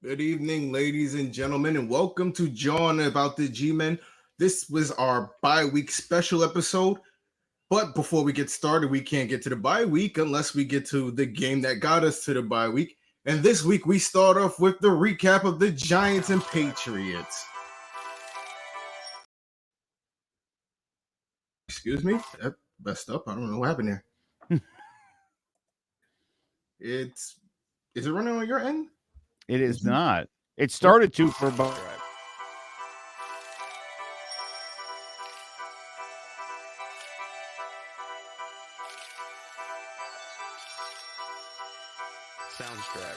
Good evening, ladies and gentlemen, and welcome to John about the GMen. This was our bye-week special episode. But before we get started, we can't get to the bye week unless we get to the game that got us to the bye week. And this week we start off with the recap of the Giants and Patriots. Excuse me, that messed up. I don't know what happened there. Is it running on your end? It is not. It started to for about. Soundtrack.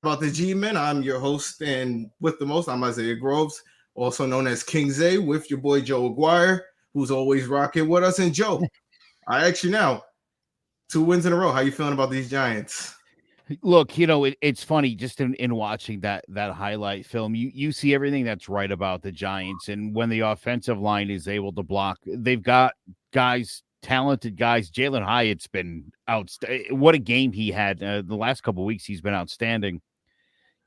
About the G-Men, I'm your host, and with the most, I'm Isaiah Groves, also known as King Zay, with your boy Joe Aguirre, who's always rocking with us. And Joe, I ask you now, 2 wins in a row. How you feeling about these Giants? Look, it's funny just in watching that highlight film, you see everything that's right about the Giants, and when the offensive line is able to block, they've got talented guys. Jalen Hyatt's been outstanding. What a game he had the last couple of weeks. He's been outstanding.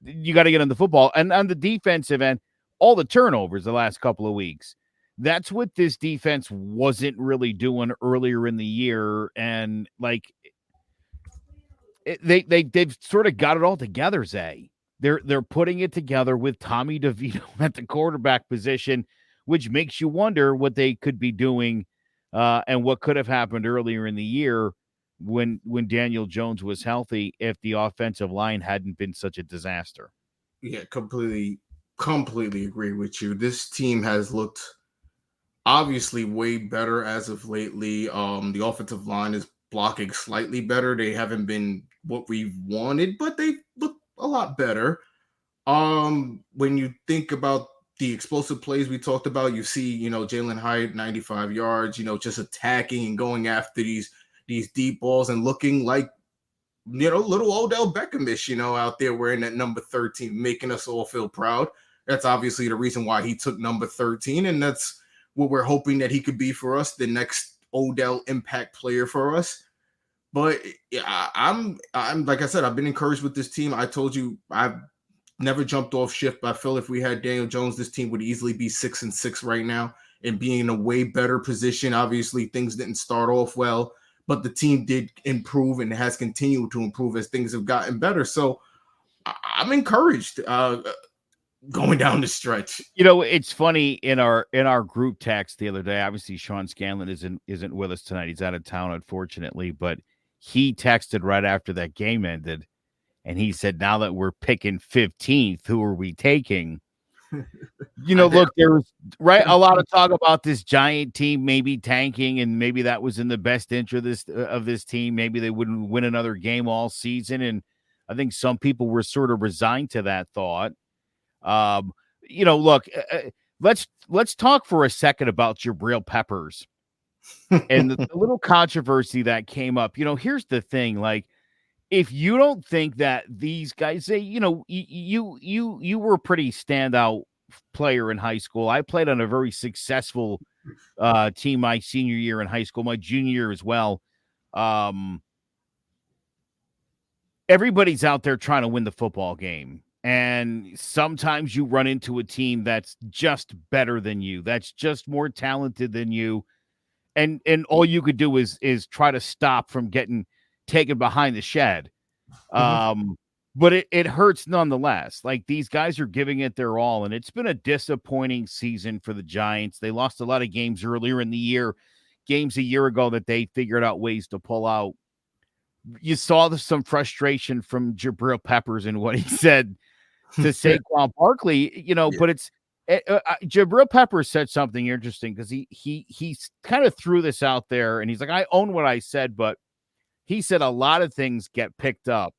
You got to get on the football, and on the defensive end, all the turnovers the last couple of weeks. That's what this defense wasn't really doing earlier in the year, and they've sort of got it all together, Zay. They're putting it together with Tommy DeVito at the quarterback position, which makes you wonder what they could be doing and what could have happened earlier in the year when Daniel Jones was healthy if the offensive line hadn't been such a disaster. Yeah, completely agree with you. This team has looked obviously way better as of lately. The offensive line is blocking slightly better. They haven't been what we wanted, but they look a lot better. When you think about the explosive plays we talked about, you see, Jalen Hyatt, 95 yards, just attacking and going after these deep balls and looking like, little Odell Beckham-ish, out there wearing that number 13, making us all feel proud. That's obviously the reason why he took number 13, and that's what we're hoping that he could be for us, the next Odell impact player for us. But yeah, I'm like I said, I've been encouraged with this team. I told you I've never jumped off ship. But I feel if we had Daniel Jones, this team would easily be 6-6 right now and be in a way better position. Obviously, things didn't start off well, but the team did improve and has continued to improve as things have gotten better. So I'm encouraged going down the stretch. It's funny in our group text the other day. Obviously, Sean Scanlon isn't with us tonight. He's out of town, unfortunately. But he texted right after that game ended, and he said, "Now that we're picking 15th, who are we taking?" Look, there was a lot of talk about this Giant team maybe tanking, and maybe that was in the best interest of this team. Maybe they wouldn't win another game all season, and I think some people were sort of resigned to that thought. Look, let's talk for a second about Jabril Peppers and the little controversy that came up. Here's the thing, like, if you don't think that these guys say, you were a pretty standout player in high school. I played on a very successful team my senior year in high school, my junior year as well. Everybody's out there trying to win the football game. And sometimes you run into a team that's just better than you, that's just more talented than you. And all you could do is try to stop from getting taken behind the shed. But it hurts nonetheless. Like, these guys are giving it their all, and it's been a disappointing season for the Giants. They lost a lot of games earlier in the year, games a year ago that they figured out ways to pull out. You saw some frustration from Jabril Peppers in what he said to Saquon Barkley, but it's Jabril Peppers said something interesting because he kind of threw this out there, and he's like, I own what I said, but he said a lot of things get picked up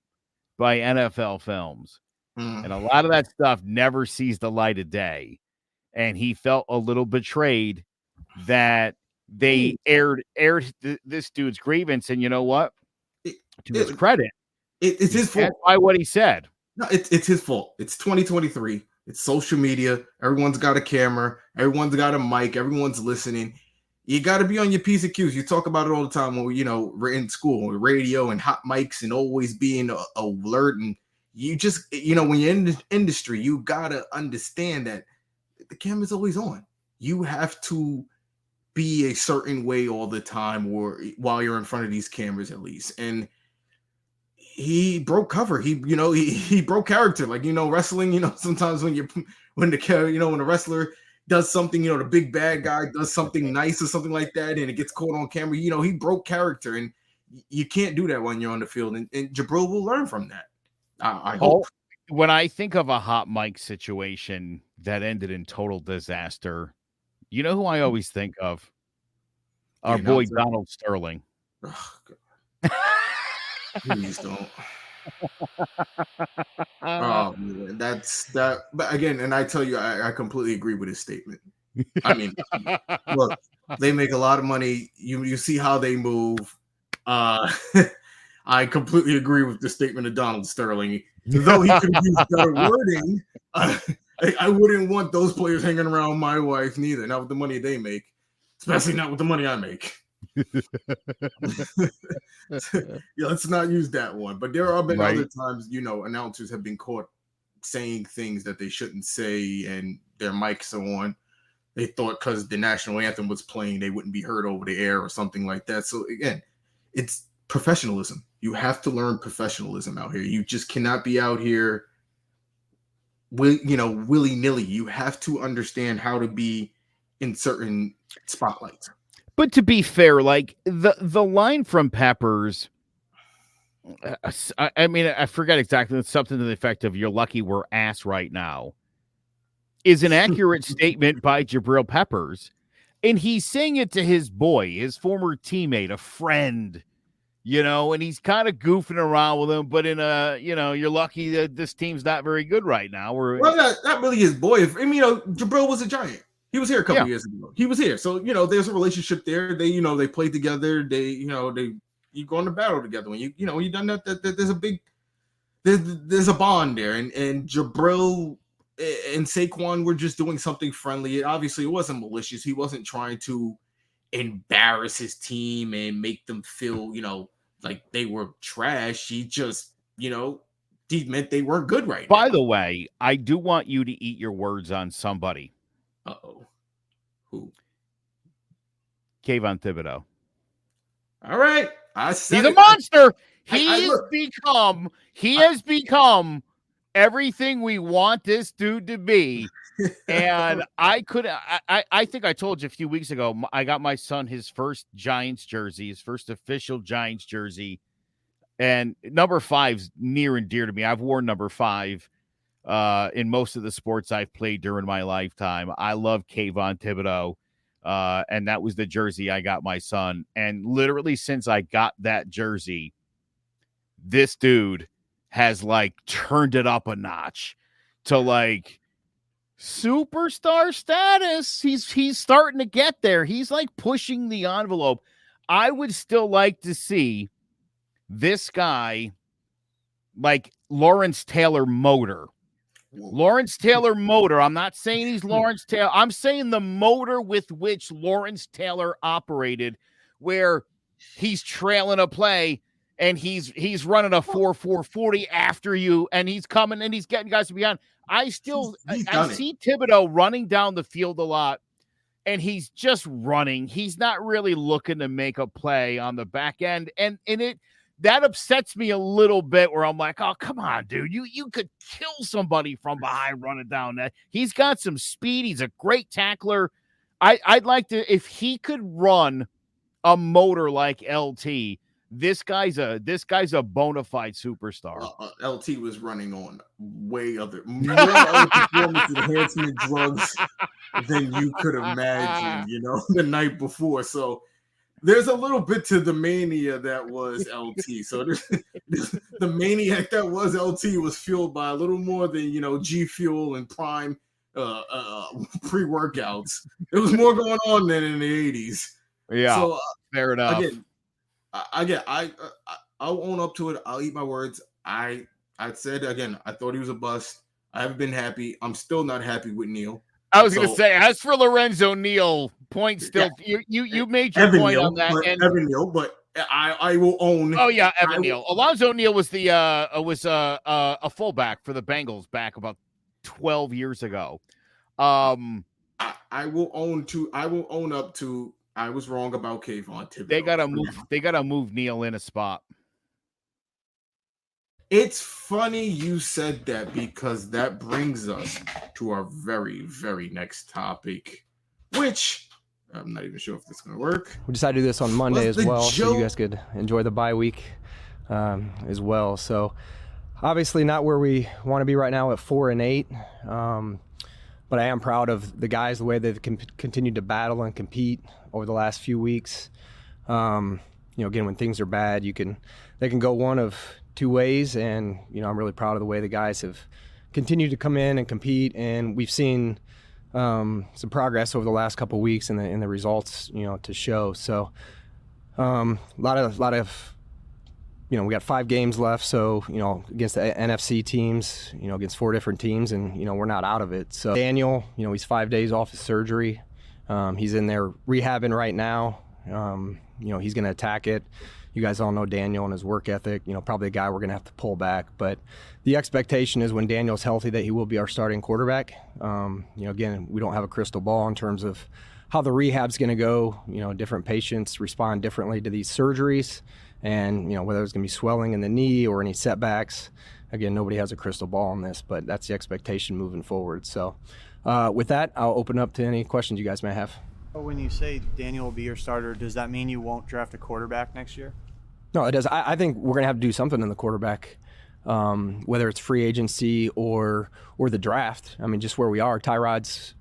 by NFL films, and a lot of that stuff never sees the light of day. And he felt a little betrayed that they aired this dude's grievance. And you know what? To his credit, it's his fault. By what he said. No, it's his fault. It's 2023. It's social media. Everyone's got a camera. Everyone's got a mic. Everyone's listening. You got to be on your P's and Q's. You talk about it all the time when we're in school with radio and hot mics and always being alert. And you just, when you're in the industry, you got to understand that the camera's always on. You have to be a certain way all the time, or while you're in front of these cameras at least. And he broke cover. He broke character. Like, wrestling, sometimes when the wrestler does something, the big bad guy does something nice or something like that, and it gets caught on camera, he broke character, and you can't do that when you're on the field. And Jabril will learn from that. I hope. When I think of a hot mic situation that ended in total disaster, you know who I always think of? Our boy Donald Sterling. Oh, please don't. Oh, man, that's that. But again, and I tell you, I completely agree with his statement. I mean, look, they make a lot of money. You see how they move. I completely agree with the statement of Donald Sterling. Though he could use better wording, I wouldn't want those players hanging around my wife neither. Not with the money they make, especially not with the money I make. Yeah, let's not use that one. But there have been other times, announcers have been caught saying things that they shouldn't say, and their mics are on. They thought because the national anthem was playing, they wouldn't be heard over the air or something like that. So again, it's professionalism. You have to learn professionalism out here. You just cannot be out here willy-nilly. You have to understand how to be in certain spotlights. But to be fair, like the line from Peppers, I mean, I forget exactly, something to the effect of "You're lucky we're ass right now," is an accurate statement by Jabril Peppers, and he's saying it to his boy, his former teammate, a friend, and he's kind of goofing around with him, but in a, you're lucky that this team's not very good right now. Well, not really his boy. Jabril was a Giant. He was here a couple years ago. He was here. So, there's a relationship there. They, they played together. They, you go into battle together. When you done that, there's a big, there's a bond there. And Jabril and Saquon were just doing something friendly. Obviously, it wasn't malicious. He wasn't trying to embarrass his team and make them feel, like they were trash. He just, he meant they weren't good right By now. the way, I do want you to eat your words on somebody. Uh-oh. Who? Kayvon Thibodeau. All right. I said He's a it. monster. I He look. has become everything we want this dude to be. And I think I told you a few weeks ago, I got my son his first Giants jersey, his first official Giants jersey. And number 5's near and dear to me. I've worn number 5 in most of the sports I've played during my lifetime. I love Kayvon Thibodeau. And that was the jersey I got my son. And literally since I got that jersey, this dude has like turned it up a notch to like superstar status. He's starting to get there. He's like pushing the envelope. I would still like to see this guy like Lawrence Taylor Motor. Lawrence Taylor Motor. I'm not saying he's Lawrence Taylor. I'm saying the motor with which Lawrence Taylor operated, where he's trailing a play and he's running a 4.40 after you, and he's coming and he's getting guys behind. I see Thibodeau running down the field a lot, and he's just running. He's not really looking to make a play on the back end, and that upsets me a little bit, where I'm like, oh, come on, dude. You could kill somebody from behind running down that. He's got some speed. He's a great tackler. I'd like to, if he could run a motor like LT, this guy's a bona fide superstar. LT was running on more other performance enhancement drugs than you could imagine, the night before. So there's a little bit to the mania that was LT. So the maniac that was LT was fueled by a little more than, G Fuel and Prime pre-workouts. There was more going on than in the 80s. Yeah, so, fair enough. Again, I'll own up to it. I'll eat my words. I said, again, I thought he was a bust. I haven't been happy. I'm still not happy with Neal. I was going to say, as for Lorenzo Neal, point still, yeah. you made your point Neal, on that. And Evan Neal, but I will own. Oh yeah, Evan Neal. Alonzo Neal was the a fullback for the Bengals back about 12 years ago. I will own up to. I was wrong about Kayvon Thibodeau. They gotta move Neal in a spot. It's funny you said that, because that brings us to our very, very next topic, which I'm not even sure if this is going to work. We decided to do this on Monday as well, so you guys could enjoy the bye week as well. So obviously not where we want to be right now at 4-8, but I am proud of the guys, the way they've continued to battle and compete over the last few weeks. Again, when things are bad, they can go one of two ways, and I'm really proud of the way the guys have continued to come in and compete, and we've seen some progress over the last couple of weeks in the results to show. So a lot of we got 5 games left, so against the NFC teams, against 4 different teams, and we're not out of it. So Daniel, he's 5 days off his surgery. He's in there rehabbing right now. He's going to attack it. You guys all know Daniel and his work ethic, probably a guy we're going to have to pull back. But the expectation is when Daniel's healthy that he will be our starting quarterback. Again, we don't have a crystal ball in terms of how the rehab's going to go. Different patients respond differently to these surgeries, and, whether there's going to be swelling in the knee or any setbacks. Again, nobody has a crystal ball on this, but that's the expectation moving forward. So with that, I'll open up to any questions you guys may have. When you say Daniel will be your starter, does that mean you won't draft a quarterback next year? No, it does. I think we're going to have to do something in the quarterback, whether it's free agency or the draft. I mean, just where we are. Tyrod's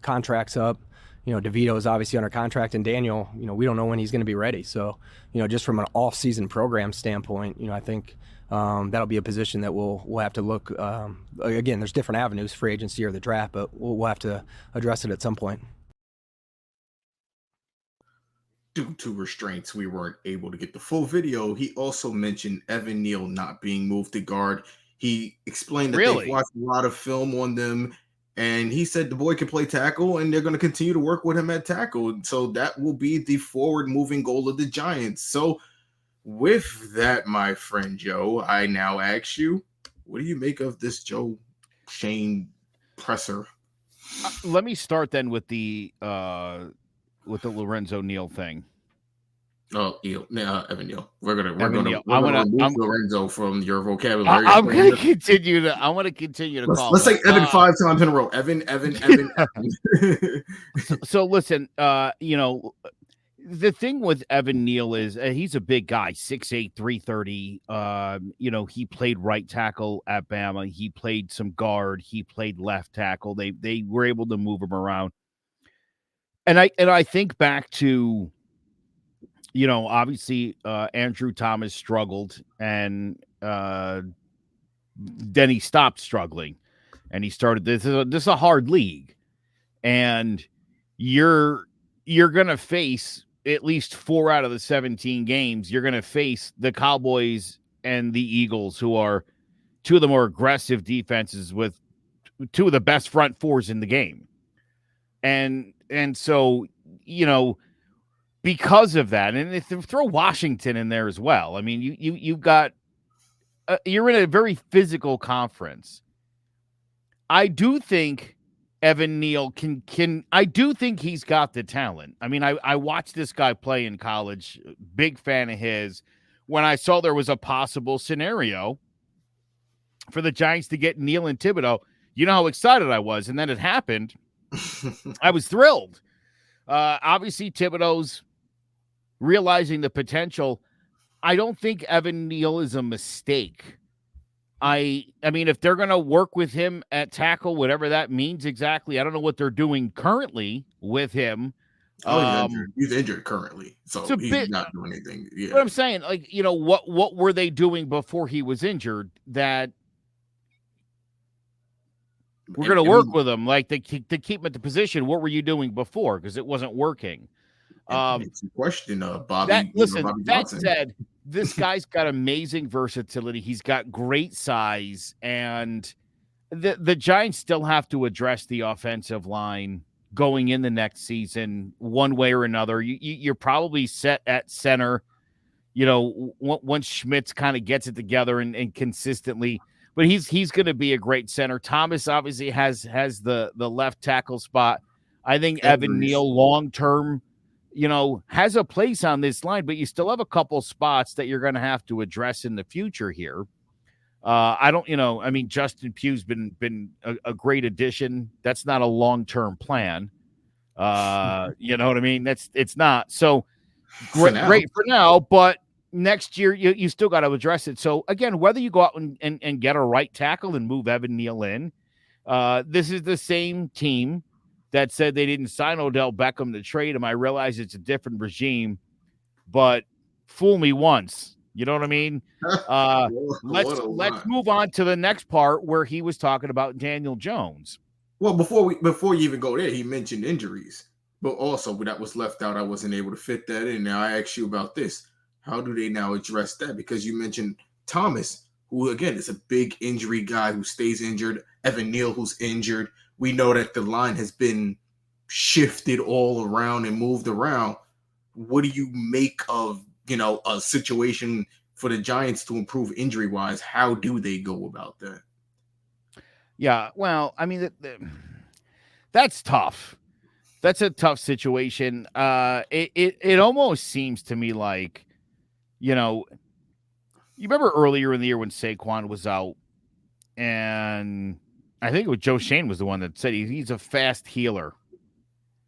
contract's up. DeVito is obviously under contract, and Daniel, we don't know when he's going to be ready. So, just from an off-season program standpoint, I think that'll be a position that we'll have to look. Again, there's different avenues, free agency or the draft, but we'll have to address it at some point. Due to restraints, we weren't able to get the full video. He also mentioned Evan Neal not being moved to guard. He explained that they've watched a lot of film on them, and he said the boy can play tackle, and they're going to continue to work with him at tackle. So that will be the forward-moving goal of the Giants. So With that, my friend Joe, I now ask you, what do you make of this Joe Shane presser? Let me start then with the Lorenzo Neal thing. Oh, Evan Neal. We're gonna Neal. remove Lorenzo from your vocabulary. I'm gonna continue to call. Let's say Evan 5 times in a row. Evan. So listen, the thing with Evan Neal is he's a big guy, 6'8", 330. He played right tackle at Bama. He played some guard. He played left tackle. They were able to move him around. And I think back to, obviously Andrew Thomas struggled, and then he stopped struggling, and he started this is a hard league, and you're gonna face at least 4 out of the 17 games. You're gonna face the Cowboys and the Eagles, who are two of the more aggressive defenses with two of the best front fours in the game, and so because of that, and if you throw Washington in there as well, I mean, you've got you're in a very physical conference. I do think Evan Neal can. I do think he's got the talent. I mean, I watched this guy play in college. Big fan of his. When I saw there was a possible scenario for the Giants to get Neal and Thibodeau, you know how excited I was, and then it happened. I was thrilled. Obviously, Thibodeau's realizing the potential. I don't think Evan Neal is a mistake. I mean, if they're going to work with him at tackle, whatever that means exactly, I don't know what they're doing currently with him. He's injured currently, so he's not doing anything. Yeah. But I'm saying, what were they doing before he was injured that we're going to work with him, to keep him at the position? What were you doing before? Because it wasn't working. It's a question, Bobby. That said, this guy's got amazing versatility. He's got great size, and the Giants still have to address the offensive line going in the next season one way or another. You're probably set at center, once Schmitz kind of gets it together and consistently. But he's going to be a great center. Thomas obviously has the left tackle spot. I think Evan Neal long term, has a place on this line, but you still have a couple spots that you're going to have to address in the future here. Justin Pugh's been a great addition. That's not a long-term plan. You know what I mean? It's not. So great for now, but next year you still got to address it. So again, whether you go out and get a right tackle and move Evan Neal in, this is the same team that said they didn't sign Odell Beckham to trade him. I realize it's a different regime, but fool me once. You know what I mean? Let's move on to the next part where he was talking about Daniel Jones. Well, before you even go there, he mentioned injuries, but also that was left out. I wasn't able to fit that in. Now I ask you about this. How do they now address that? Because you mentioned Thomas, who again is a big injury guy who stays injured. Evan Neal, who's injured. We know that the line has been shifted all around and moved around. What do you make of, a situation for the Giants to improve injury-wise? How do they go about that? Yeah, well, I mean, that's tough. That's a tough situation. It almost seems to me like, you remember earlier in the year when Saquon was out, and I think it was Joe Shane was the one that said he's a fast healer.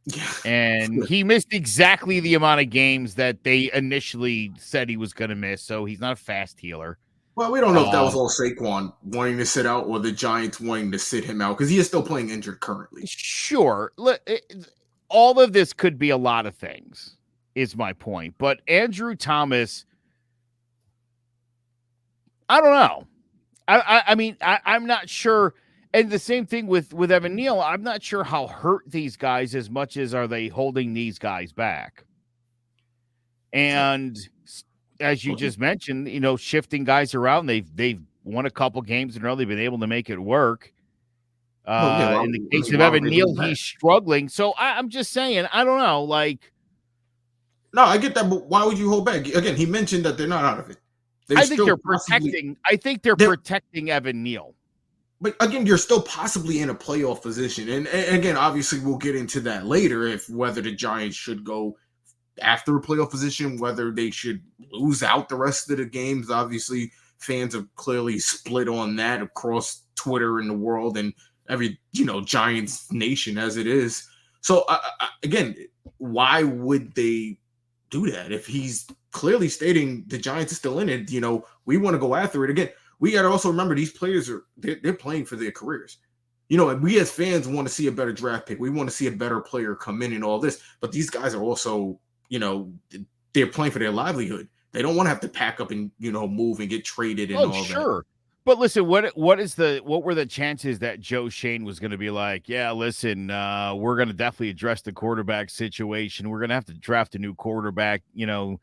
Yeah. And he missed exactly the amount of games that they initially said he was going to miss. So he's not a fast healer. Well, we don't know if that was all Saquon wanting to sit out or the Giants wanting to sit him out because he is still playing injured currently. Sure. All of this could be a lot of things, is my point. But Andrew Thomas, I don't know. I'm not sure. And the same thing with Evan Neal. I'm not sure how hurt these guys as much as are they holding these guys back. And as you just mentioned, shifting guys around, they've won a couple games in a row. They've been able to make it work. In the case of Evan Neal, he's struggling. So I'm just saying, I don't know. No, I get that, but why would you hold back? Again, he mentioned that they're not out of it. I think they're protecting Evan Neal. But again, you're still possibly in a playoff position. And again, obviously we'll get into that later, if whether the Giants should go after a playoff position, whether they should lose out the rest of the games. Obviously, fans have clearly split on that across Twitter and the world and every, Giants nation as it is. So again, why would they do that if he's clearly stating the Giants are still in it? We want to go after it. Again, we got to also remember these players they're playing for their careers. And we as fans want to see a better draft pick. We want to see a better player come in and all this. But these guys are also, they're playing for their livelihood. They don't want to have to pack up and, move and get traded and all that. Sure. But listen, what were the chances that Joe Schoen was going to be like, yeah, listen, we're going to definitely address the quarterback situation. We're going to have to draft a new quarterback. We don't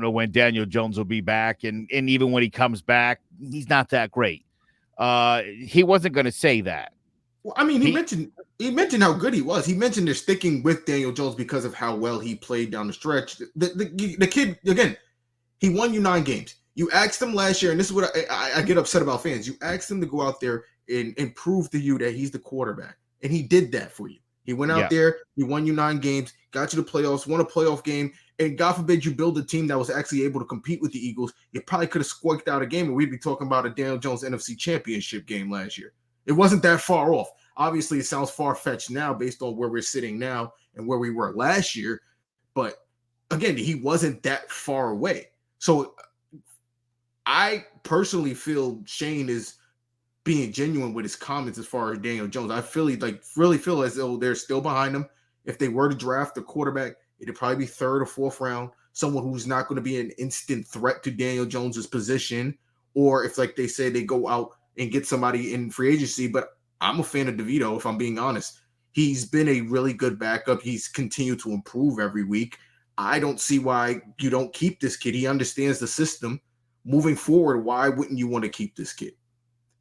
know when Daniel Jones will be back. And even when he comes back, he's not that great. He wasn't going to say that. Well, I mean, he mentioned how good he was. He mentioned they're sticking with Daniel Jones because of how well he played down the stretch. The kid, again, he won you 9 games. You asked him last year, and this is what I get upset about fans. You asked him to go out there and prove to you that he's the quarterback, and he did that for you. He went out there, he won you 9 games, got you to playoffs, won a playoff game, and God forbid you build a team that was actually able to compete with the Eagles. You probably could have squawked out a game, and we'd be talking about a Daniel Jones NFC Championship game last year. It wasn't that far off. Obviously, it sounds far-fetched now based on where we're sitting now and where we were last year. But, again, he wasn't that far away. So I personally feel Shane is being genuine with his comments as far as Daniel Jones. I really feel as though they're still behind him. If they were to draft a quarterback, it'd probably be 3rd or 4th round, someone who's not going to be an instant threat to Daniel Jones's position. Or if, like they say, they go out and get somebody in free agency. But I'm a fan of DeVito, if I'm being honest. He's been a really good backup. He's continued to improve every week. I don't see why you don't keep this kid. He understands the system. Moving forward, why wouldn't you want to keep this kid?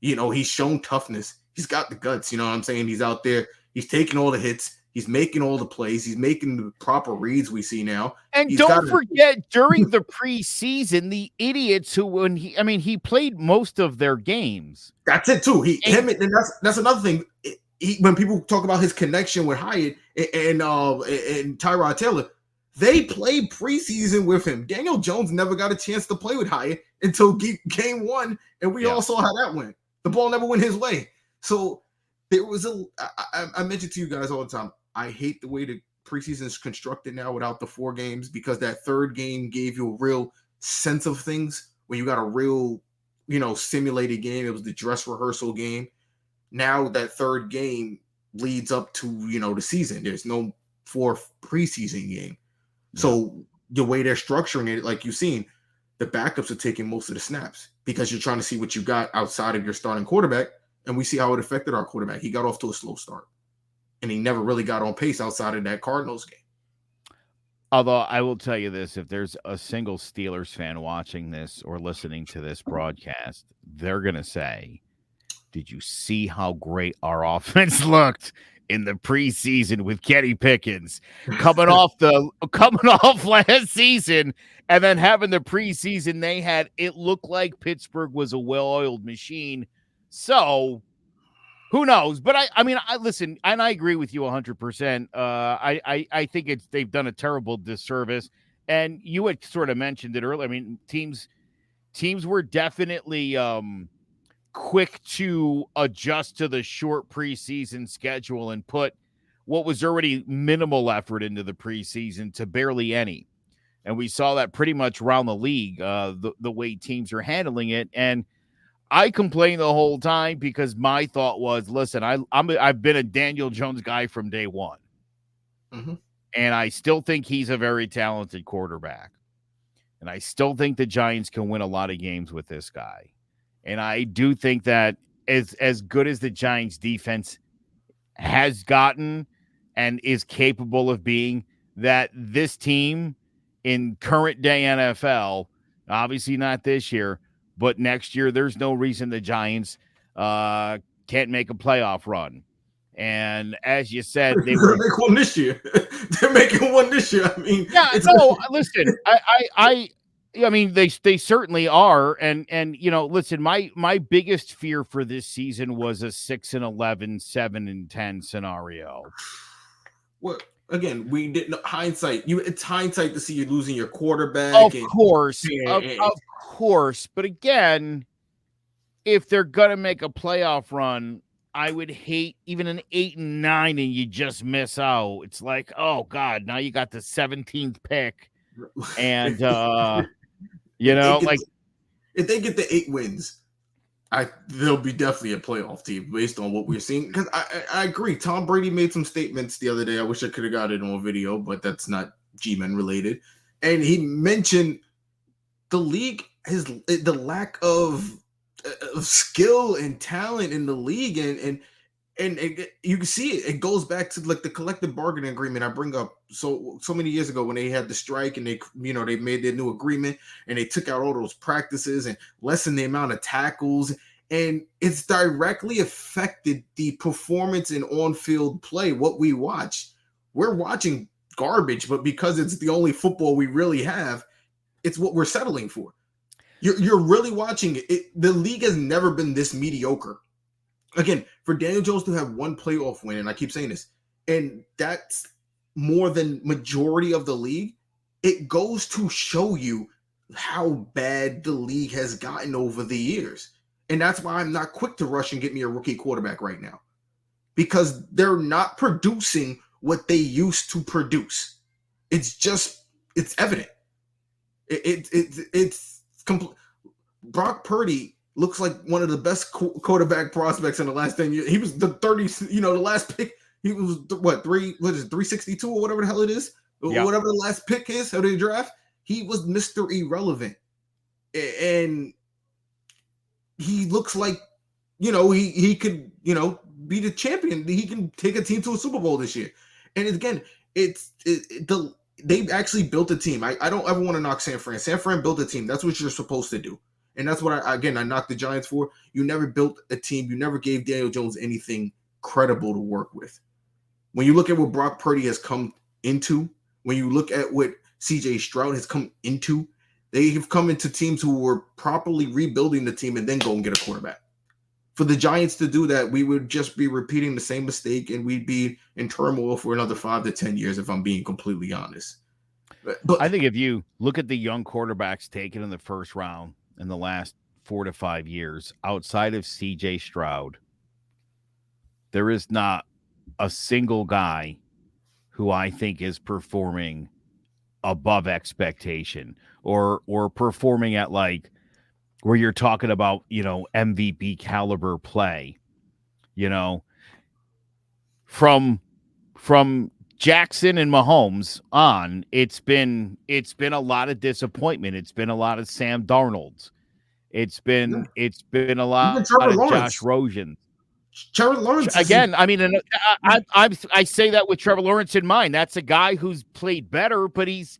He's shown toughness. He's got the guts. You know what I'm saying? He's out there. He's taking all the hits. He's making all the plays. He's making the proper reads we see now. And don't forget, during the preseason, the idiots who, he played most of their games. That's it too. And that's another thing. When people talk about his connection with Hyatt and Tyrod Taylor, they played preseason with him. Daniel Jones never got a chance to play with Hyatt until game 1, and we all saw how that went. The ball never went his way. So there was I mentioned to you guys all the time, I hate the way the preseason is constructed now without the 4 games, because that 3rd game gave you a real sense of things when you got a real, simulated game. It was the dress rehearsal game. Now that 3rd game leads up to, the season. There's no 4th preseason game. Yeah. So the way they're structuring it, like you've seen, the backups are taking most of the snaps because you're trying to see what you got outside of your starting quarterback. And we see how it affected our quarterback. He got off to a slow start, and he never really got on pace outside of that Cardinals game. Although I will tell you this, if there's a single Steelers fan watching this or listening to this broadcast, they're going to say, did you see how great our offense looked in the preseason with Kenny Pickens coming off last season and then having the preseason they had? It looked like Pittsburgh was a well-oiled machine. So who knows? But I listen, and I agree with you 100%. I think they've done a terrible disservice. And you had sort of mentioned it earlier. I mean, teams were definitely quick to adjust to the short preseason schedule and put what was already minimal effort into the preseason to barely any. And we saw that pretty much around the league, the way teams are handling it. And I complained the whole time because my thought was, listen, I've been a Daniel Jones guy from day one. Mm-hmm. And I still think he's a very talented quarterback. And I still think the Giants can win a lot of games with this guy. And I do think that as good as the Giants defense has gotten and is capable of being, that this team in current day NFL, obviously not this year, but next year, there's no reason the Giants can't make a playoff run. And as you said, they were make one this year. they're making one this year. I mean, yeah, no, listen, I mean, they certainly are, and listen, my biggest fear for this season was a 6-11, 7-10 scenario. Well, again, we didn't hindsight. It's hindsight to see you losing your quarterback. Of course, but again, if they're gonna make a playoff run, I would hate even an 8-9 and you just miss out. It's like, oh God, now you got the 17th pick, and if they get the 8 wins, they'll be definitely a playoff team based on what we're seeing. Because I agree. Tom Brady made some statements the other day. I wish I could have got it on video, but that's not GMen related. And he mentioned the league has the lack of skill and talent in the league, and you can see it. It goes back to like the collective bargaining agreement I bring up so many years ago when they had the strike and they made their new agreement and they took out all those practices and lessened the amount of tackles, and it's directly affected the performance in on-field play. What we watch, we're watching garbage, but because it's the only football we really have, it's what we're settling for. You're really watching it. The league has never been this mediocre. Again, for Daniel Jones to have one playoff win, and I keep saying this, and that's more than majority of the league, it goes to show you how bad the league has gotten over the years. And that's why I'm not quick to rush and get me a rookie quarterback right now, because they're not producing what they used to produce. It's evident. It's complete. Brock Purdy looks like one of the best quarterback prospects in the last 10 years. He was the 30, the last pick. He was 362 or whatever the hell it is, yep. Whatever the last pick is of the draft. He was Mr. Irrelevant, and he looks like he could be the champion. He can take a team to a Super Bowl this year. And again, they've actually built a team. I don't ever want to knock San Fran. San Fran built a team. That's what you're supposed to do. And that's what I knocked the Giants for. You never built a team. You never gave Daniel Jones anything credible to work with. When you look at what Brock Purdy has come into, when you look at what CJ Stroud has come into, they have come into teams who were properly rebuilding the team and then go and get a quarterback. For the Giants to do that, we would just be repeating the same mistake, and we'd be in turmoil for another 5 to 10 years, if I'm being completely honest. But I think if you look at the young quarterbacks taken in the first round in the last 4 to 5 years, outside of CJ Stroud, there is not a single guy who I think is performing above expectation or performing at like where you're talking about, MVP caliber play, from Jackson and Mahomes on, it's been a lot of disappointment. It's been a lot of Sam Darnold's. It's been a lot of Josh Rosen. Trevor Lawrence again. I mean, I say that with Trevor Lawrence in mind. That's a guy who's played better, but he's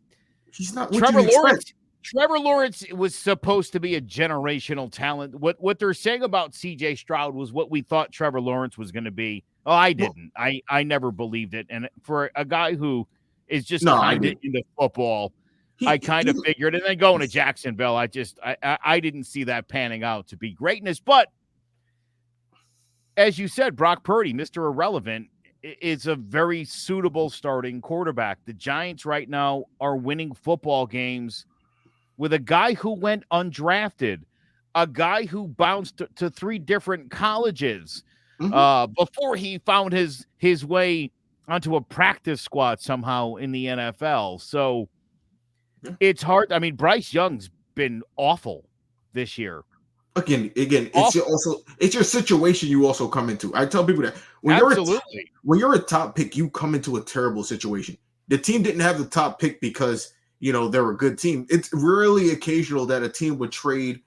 not Trevor Lawrence. Trevor Lawrence was supposed to be a generational talent. What they're saying about CJ Stroud was what we thought Trevor Lawrence was going to be. Oh, I didn't. I never believed it. And for a guy who is just kind of into football, I kind of figured. And then going to Jacksonville, I didn't see that panning out to be greatness. But as you said, Brock Purdy, Mr. Irrelevant, is a very suitable starting quarterback. The Giants right now are winning football games with a guy who went undrafted, a guy who bounced to 3 different colleges before he found his way onto a practice squad somehow in the NFL. So it's hard. I mean, Bryce Young's been awful this year. Again, it's your situation you also come into. I tell people that when you're a top pick, you come into a terrible situation. The team didn't have the top pick because they're a good team. It's really occasional that a team would trade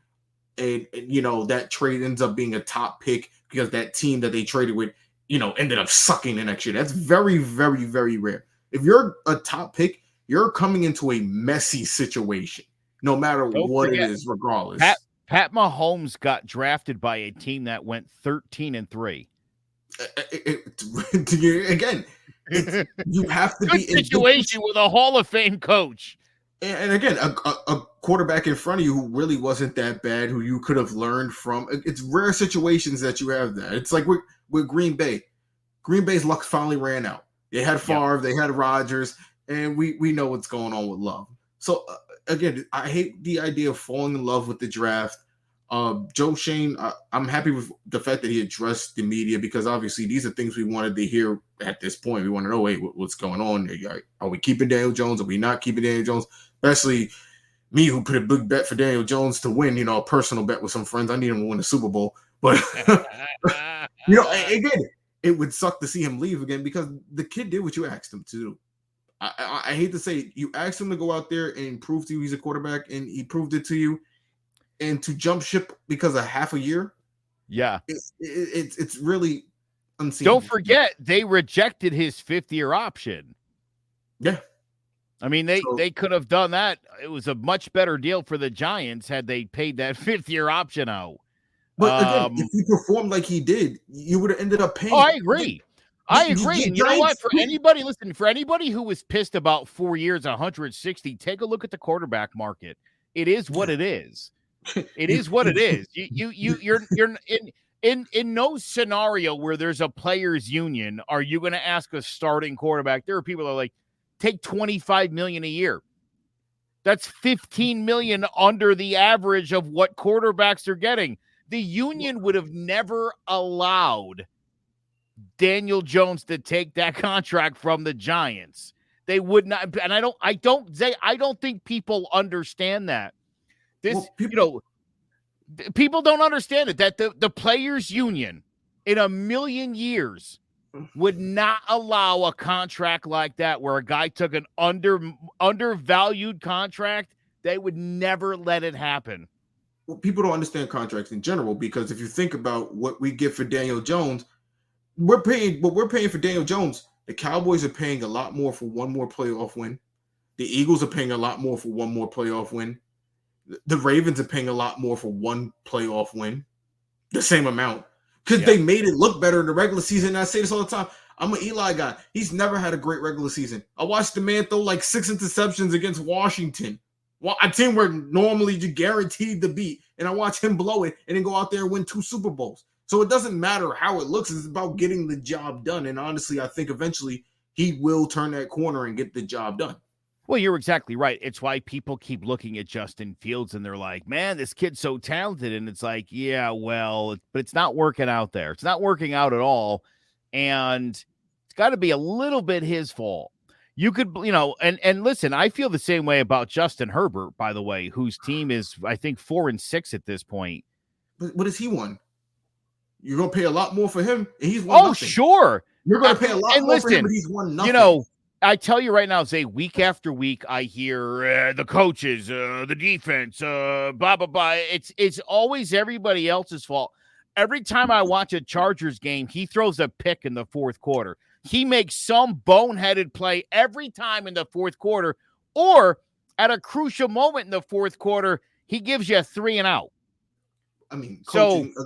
and that trade ends up being a top pick because that team that they traded with, ended up sucking the next year. That's very, very, very rare. If you're a top pick, you're coming into a messy situation, no matter what it is, regardless. Pat Mahomes got drafted by a team that went 13-3. Again, You have to good be in situation with a Hall of Fame coach. And again, a quarterback in front of you who really wasn't that bad, who you could have learned from. It's rare situations that you have that. It's like with Green Bay. Green Bay's luck finally ran out. They had Favre, they had Rodgers, and we know what's going on with Love. So again, I hate the idea of falling in love with the draft. Joe Schoen, I'm happy with the fact that he addressed the media, because obviously these are things we wanted to hear at this point. We want to know, wait, what's going on? Are we keeping Daniel Jones? Are we not keeping Daniel Jones? Especially me, who put a big bet for Daniel Jones to win, a personal bet with some friends. I need him to win the Super Bowl. But, again, it would suck to see him leave again, because the kid did what you asked him to do. I hate to say it, you asked him to go out there and prove to you he's a quarterback, and he proved it to you. And to jump ship because of half a year, it's really unseen. Don't forget, they rejected his 5th-year option. Yeah. I mean, they could have done that. It was a much better deal for the Giants had they paid that 5th-year option out. But again, if he performed like he did, you would have ended up paying. Oh, I agree. And you know what? For anybody who was pissed about 4 years, 160, take a look at the quarterback market. It is what it is. It is what it is. You're in no scenario where there's a players union are you going to ask a starting quarterback. There are people that are like, take $25 million a year. That's $15 million under the average of what quarterbacks are getting. The union would have never allowed Daniel Jones to take that contract from the Giants. They would not, and I don't think people understand that. People don't understand it, that the players union in a million years would not allow a contract like that, where a guy took an undervalued contract. They would never let it happen. Well, people don't understand contracts in general, because if you think about what we get for Daniel Jones, we're paying for Daniel Jones. The Cowboys are paying a lot more for one more playoff win. The Eagles are paying a lot more for one more playoff win. The Ravens are paying a lot more for one playoff win, the same amount, because they made it look better in the regular season. And I say this all the time. I'm an Eli guy. He's never had a great regular season. I watched the man throw like 6 interceptions against Washington, a team where normally you guaranteed the beat, and I watch him blow it and then go out there and win 2 Super Bowls. So it doesn't matter how it looks. It's about getting the job done. And honestly, I think eventually he will turn that corner and get the job done. Well, you're exactly right. It's why people keep looking at Justin Fields and they're like, man, this kid's so talented. And it's like, yeah, well, but it's not working out there. It's not working out at all. And it's got to be a little bit his fault. You could, and listen, I feel the same way about Justin Herbert, by the way, whose team is, I think, 4-6 at this point. But what has he won? You're going to pay a lot more for him. And he's won nothing. Sure. You're going to pay a lot more for him, but he's won nothing. I tell you right now, Zay, week after week, I hear the coaches, the defense, blah, blah, blah. It's always everybody else's fault. Every time I watch a Chargers game, he throws a pick in the fourth quarter. He makes some boneheaded play every time in the fourth quarter, or at a crucial moment in the fourth quarter, he gives you a 3 and out. I mean, coaching, so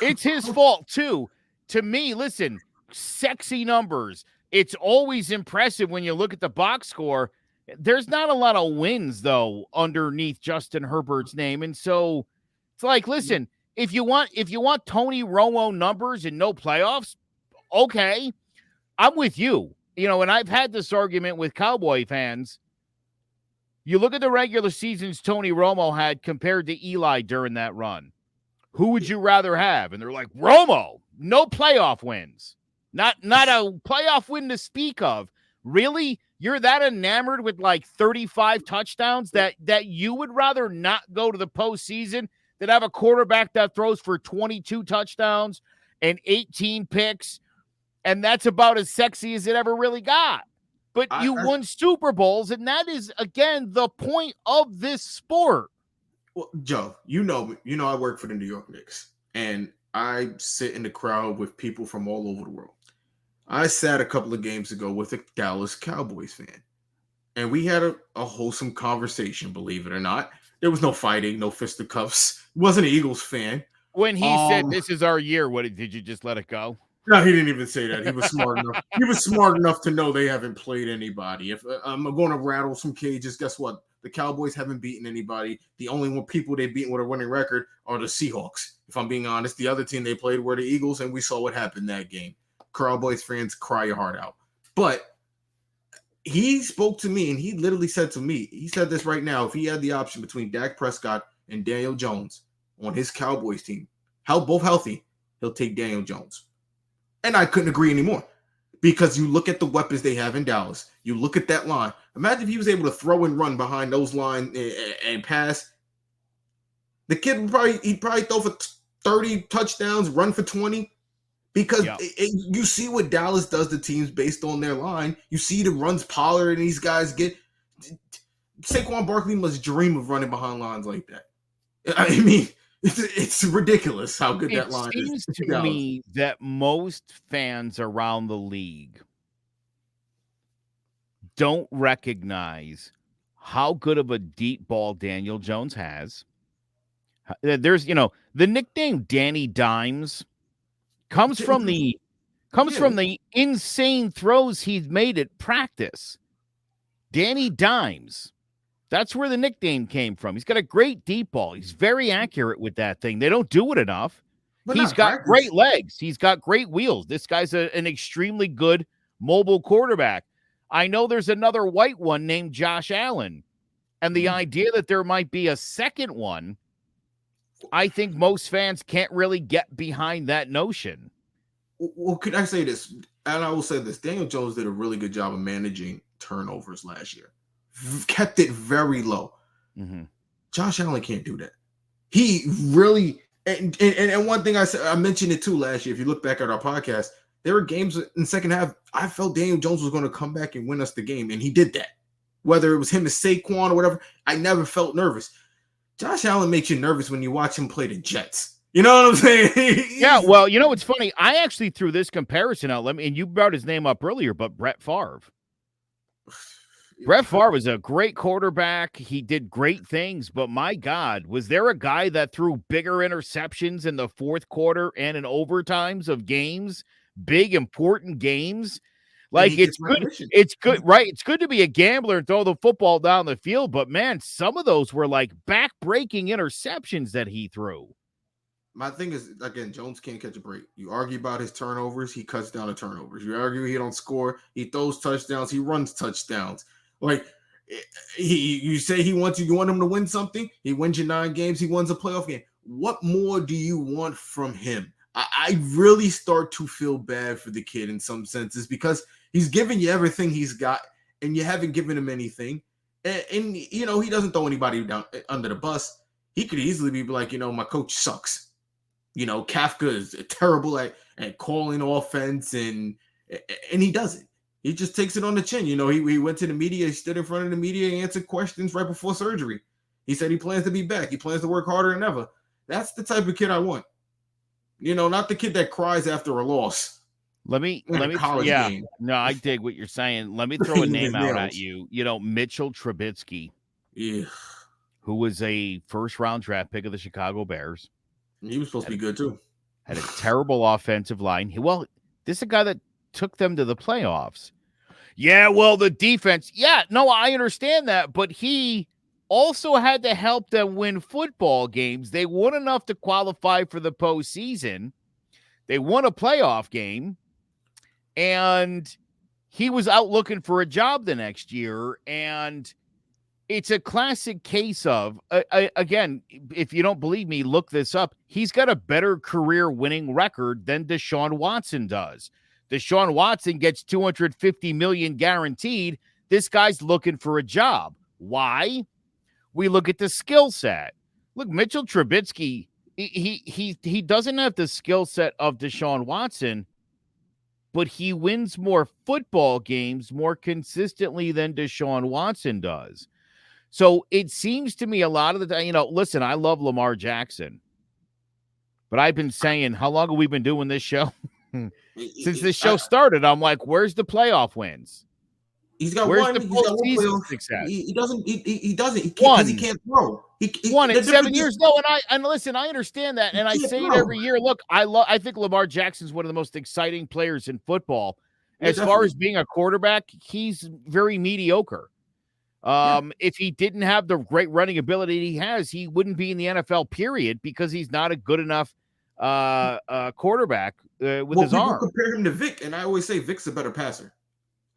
it's his fault too. To me, listen, sexy numbers. It's always impressive when you look at the box score. There's not a lot of wins, though, underneath Justin Herbert's name. And so it's like, listen, if you want Tony Romo numbers and no playoffs, okay, I'm with you. And I've had this argument with Cowboy fans. You look at the regular seasons Tony Romo had compared to Eli during that run. Who would you rather have? And they're like, Romo, no playoff wins. Not a playoff win to speak of. Really? You're that enamored with like 35 touchdowns that you would rather not go to the postseason than have a quarterback that throws for 22 touchdowns and 18 picks, and that's about as sexy as it ever really got. But you won Super Bowls, and that is, again, the point of this sport. Well, Joe, I work for the New York Knicks, and I sit in the crowd with people from all over the world. I sat a couple of games ago with a Dallas Cowboys fan, and we had a wholesome conversation, believe it or not. There was no fighting, no fisticuffs. Wasn't an Eagles fan. When he said, this is our year, what did you just let it go? No, he didn't even say that. He was smart enough. He was smart enough to know they haven't played anybody. If I'm going to rattle some cages, guess what? The Cowboys haven't beaten anybody. The only one people they've beaten with a winning record are the Seahawks. If I'm being honest, the other team they played were the Eagles, and we saw what happened that game. Cowboys fans, cry your heart out. But he spoke to me, and he literally said to me, he said this right now, if he had the option between Dak Prescott and Daniel Jones on his Cowboys team, both healthy, he'll take Daniel Jones. And I couldn't agree anymore, because you look at the weapons they have in Dallas. You look at that line. Imagine if he was able to throw and run behind those lines and pass. The kid would probably throw for 30 touchdowns, run for 20, because you see what Dallas does to teams based on their line. You see the runs Pollard and these guys get. Saquon Barkley must dream of running behind lines like that. I mean, it's ridiculous how good that line is. It seems to me that most fans around the league don't recognize how good of a deep ball Daniel Jones has. There's, the nickname Danny Dimes comes from the insane throws he's made at practice. Danny Dimes. That's where the nickname came from. He's got a great deep ball. He's very accurate with that thing. They don't do it enough. But he's got great legs. He's got great wheels. This guy's an extremely good mobile quarterback. I know there's another white one named Josh Allen. And the idea that there might be a second one, I think most fans can't really get behind that notion. Well, could I say this? And I will say this. Daniel Jones did a really good job of managing turnovers last year. Kept it very low. Mm-hmm. Josh Allen can't do that. He really and one thing I mentioned it too last year. If you look back at our podcast, there were games in the second half. I felt Daniel Jones was going to come back and win us the game, and he did that. Whether it was him as Saquon or whatever, I never felt nervous. Josh Allen makes you nervous when you watch him play the Jets. You know what I'm saying? Yeah. Well, it's funny. I actually threw this comparison out. And you brought his name up earlier, but Brett Favre. Brett Favre was a great quarterback. He did great things, but my God, was there a guy that threw bigger interceptions in the fourth quarter and in overtimes of games, big, important games? Like, it's good. It's good, right? It's good to be a gambler and throw the football down the field, but man, some of those were like back-breaking interceptions that he threw. My thing is, again, Jones can't catch a break. You argue about his turnovers, he cuts down the turnovers. You argue he don't score, he throws touchdowns, he runs touchdowns. Like, you say you want him to win something, he wins you 9 games, he wins a playoff game. What more do you want from him? I really start to feel bad for the kid in some senses, because he's giving you everything he's got, and you haven't given him anything. And he doesn't throw anybody down under the bus. He could easily be like, my coach sucks. Kafka is terrible at calling offense, and he doesn't. He just takes it on the chin. He went to the media, he stood in front of the media and answered questions right before surgery. He said he plans to be back. He plans to work harder than ever. That's the type of kid I want. Not the kid that cries after a loss. Let me game. No, I dig what you're saying. Let me throw a name out at you. Mitchell Trubisky. Yeah. Who was a first-round draft pick of the Chicago Bears. He was supposed to be good too. Had a terrible offensive line. This is a guy that took them to the playoffs. Yeah, well, the defense. Yeah, no, I understand that, but he also had to help them win football games. They won enough to qualify for the postseason. They won a playoff game, and he was out looking for a job the next year. And it's a classic case of, again, if you don't believe me, look this up. He's got a better career winning record than Deshaun Watson does. Deshaun Watson gets $250 million guaranteed. This guy's looking for a job. Why? We look at the skill set. Look, Mitchell Trubisky, he doesn't have the skill set of Deshaun Watson, but he wins more football games more consistently than Deshaun Watson does. So it seems to me a lot of the time, listen, I love Lamar Jackson, but I've been saying, how long have we been doing this show? Since this show started, I'm like, where's the playoff wins? He's got Where's one. the He's got one postseason playoff. success? He doesn't. He doesn't. He can't because he One. can't throw. Won The in 7 difference is years. No, and listen, I understand that, he and I can't say it throw. every year. Look, I think Lamar Jackson's one of the most exciting players in football. Yeah, As far definitely. as being a quarterback, he's very mediocre. If he didn't have the great running ability he has, he wouldn't be in the NFL, period, because he's not a good enough quarterback with his People arm. compare him to Vic, and I always say Vic's a better passer.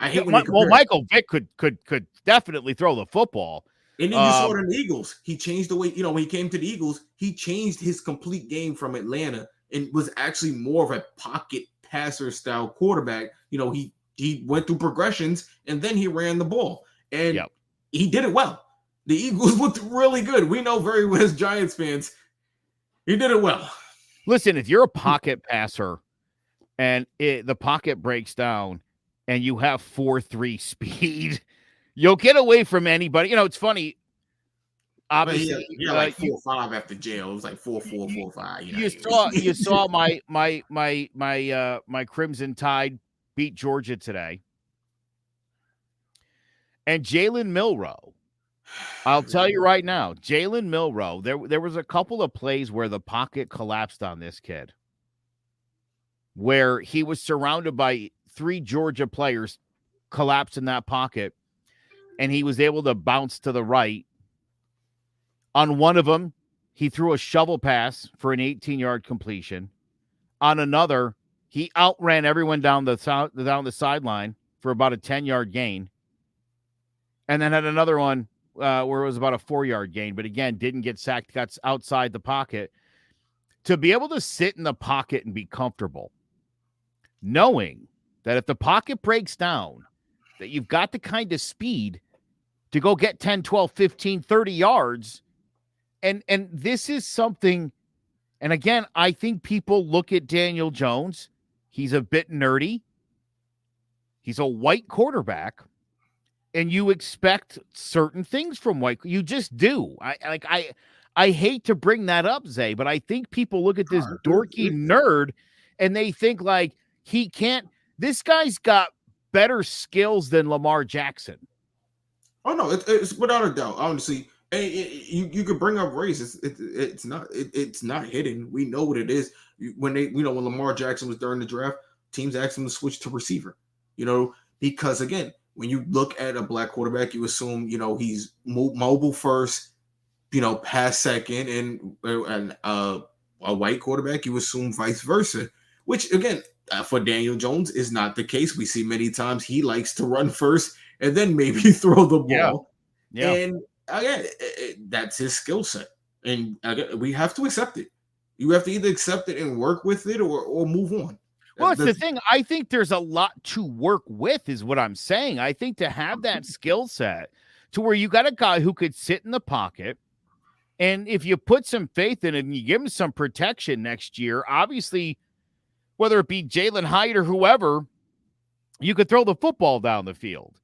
I hate when they compare. Well, Michael Vick could definitely throw the football. And then you saw it in the Eagles. He changed the way, when he came to the Eagles, he changed his complete game from Atlanta and was actually more of a pocket passer style quarterback. He went through progressions and then he ran the ball. And he did it well. The Eagles looked really good. We know very well as Giants fans, he did it well. Listen, if you're a pocket passer and the pocket breaks down and you have 4.3 speed, you'll get away from anybody. It's funny. Obviously, yeah, like 4.5 after jail. It was like 4.4, 4.5. You saw my Crimson Tide beat Georgia today, and Jalen Milroe. I'll tell you right now, Jalen Milroe. There was a couple of plays where the pocket collapsed on this kid, where he was surrounded by 3 Georgia players, collapsed in that pocket, and he was able to bounce to the right. On one of them, he threw a shovel pass for an 18-yard completion. On another, he outran everyone down the sideline for about a 10-yard gain. And then had another one where it was about a 4-yard gain, but again, didn't get sacked, got outside the pocket. To be able to sit in the pocket and be comfortable, knowing that if the pocket breaks down, that you've got the kind of speed to go get 10, 12, 15, 30 yards. And this is something, and again, I think people look at Daniel Jones. He's a bit nerdy. He's a white quarterback. And you expect certain things from white. You just do. I hate to bring that up, Zay, but I think people look at this dorky nerd and they think like he can't. This guy's got better skills than Lamar Jackson. Oh no, it's without a doubt. Honestly, you could bring up race. It's not hidden. We know what it is. When Lamar Jackson was during the draft, teams asked him to switch to receiver. Because again, when you look at a black quarterback, you assume he's mobile first, pass second, and a white quarterback, you assume vice versa. Which again, for Daniel Jones, is not the case. We see many times he likes to run first and then maybe throw the ball. Yeah. And again, that's his skill set, and again, we have to accept it. You have to either accept it and work with it, or move on. Well, it's the thing. I think there's a lot to work with, is what I'm saying. I think to have that skill set to where you got a guy who could sit in the pocket, and if you put some faith in it and you give him some protection next year, obviously, whether it be Jalen Hyatt or whoever, you could throw the football down the field.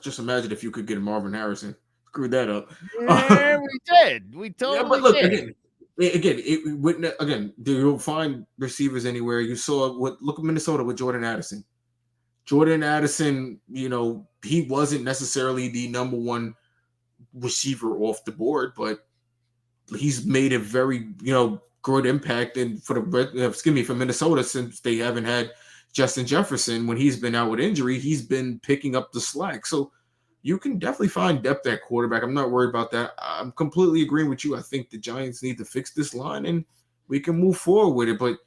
Just imagine if you could get Marvin Harrison. Screw that up. Yeah, we did. We totally did. Again, you'll find receivers anywhere. You saw look at Minnesota with Jordan Addison. Jordan Addison, he wasn't necessarily the number one receiver off the board, but he's made a very, good impact for Minnesota, since they haven't had Justin Jefferson. When he's been out with injury, he's been picking up the slack. So you can definitely find depth at quarterback. I'm not worried about that. I'm completely agreeing with you. I think the Giants need to fix this line and we can move forward with it. But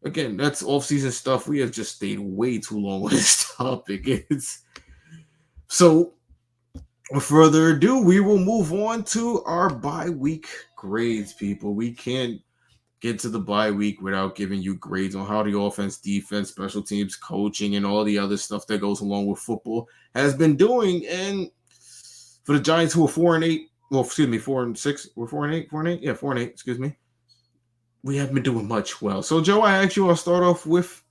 again, that's off-season stuff. We have just stayed way too long on this topic. So without further ado, we will move on to our bye week grades, people. We can't get to the bye week without giving you grades on how the offense, defense, special teams, coaching, and all the other stuff that goes along with football has been doing. And for the Giants, who are 4-8, 4-6, we're 4-8, 4-8, yeah, 4-8, excuse me. We haven't been doing much well. So, Joe, I'll start off with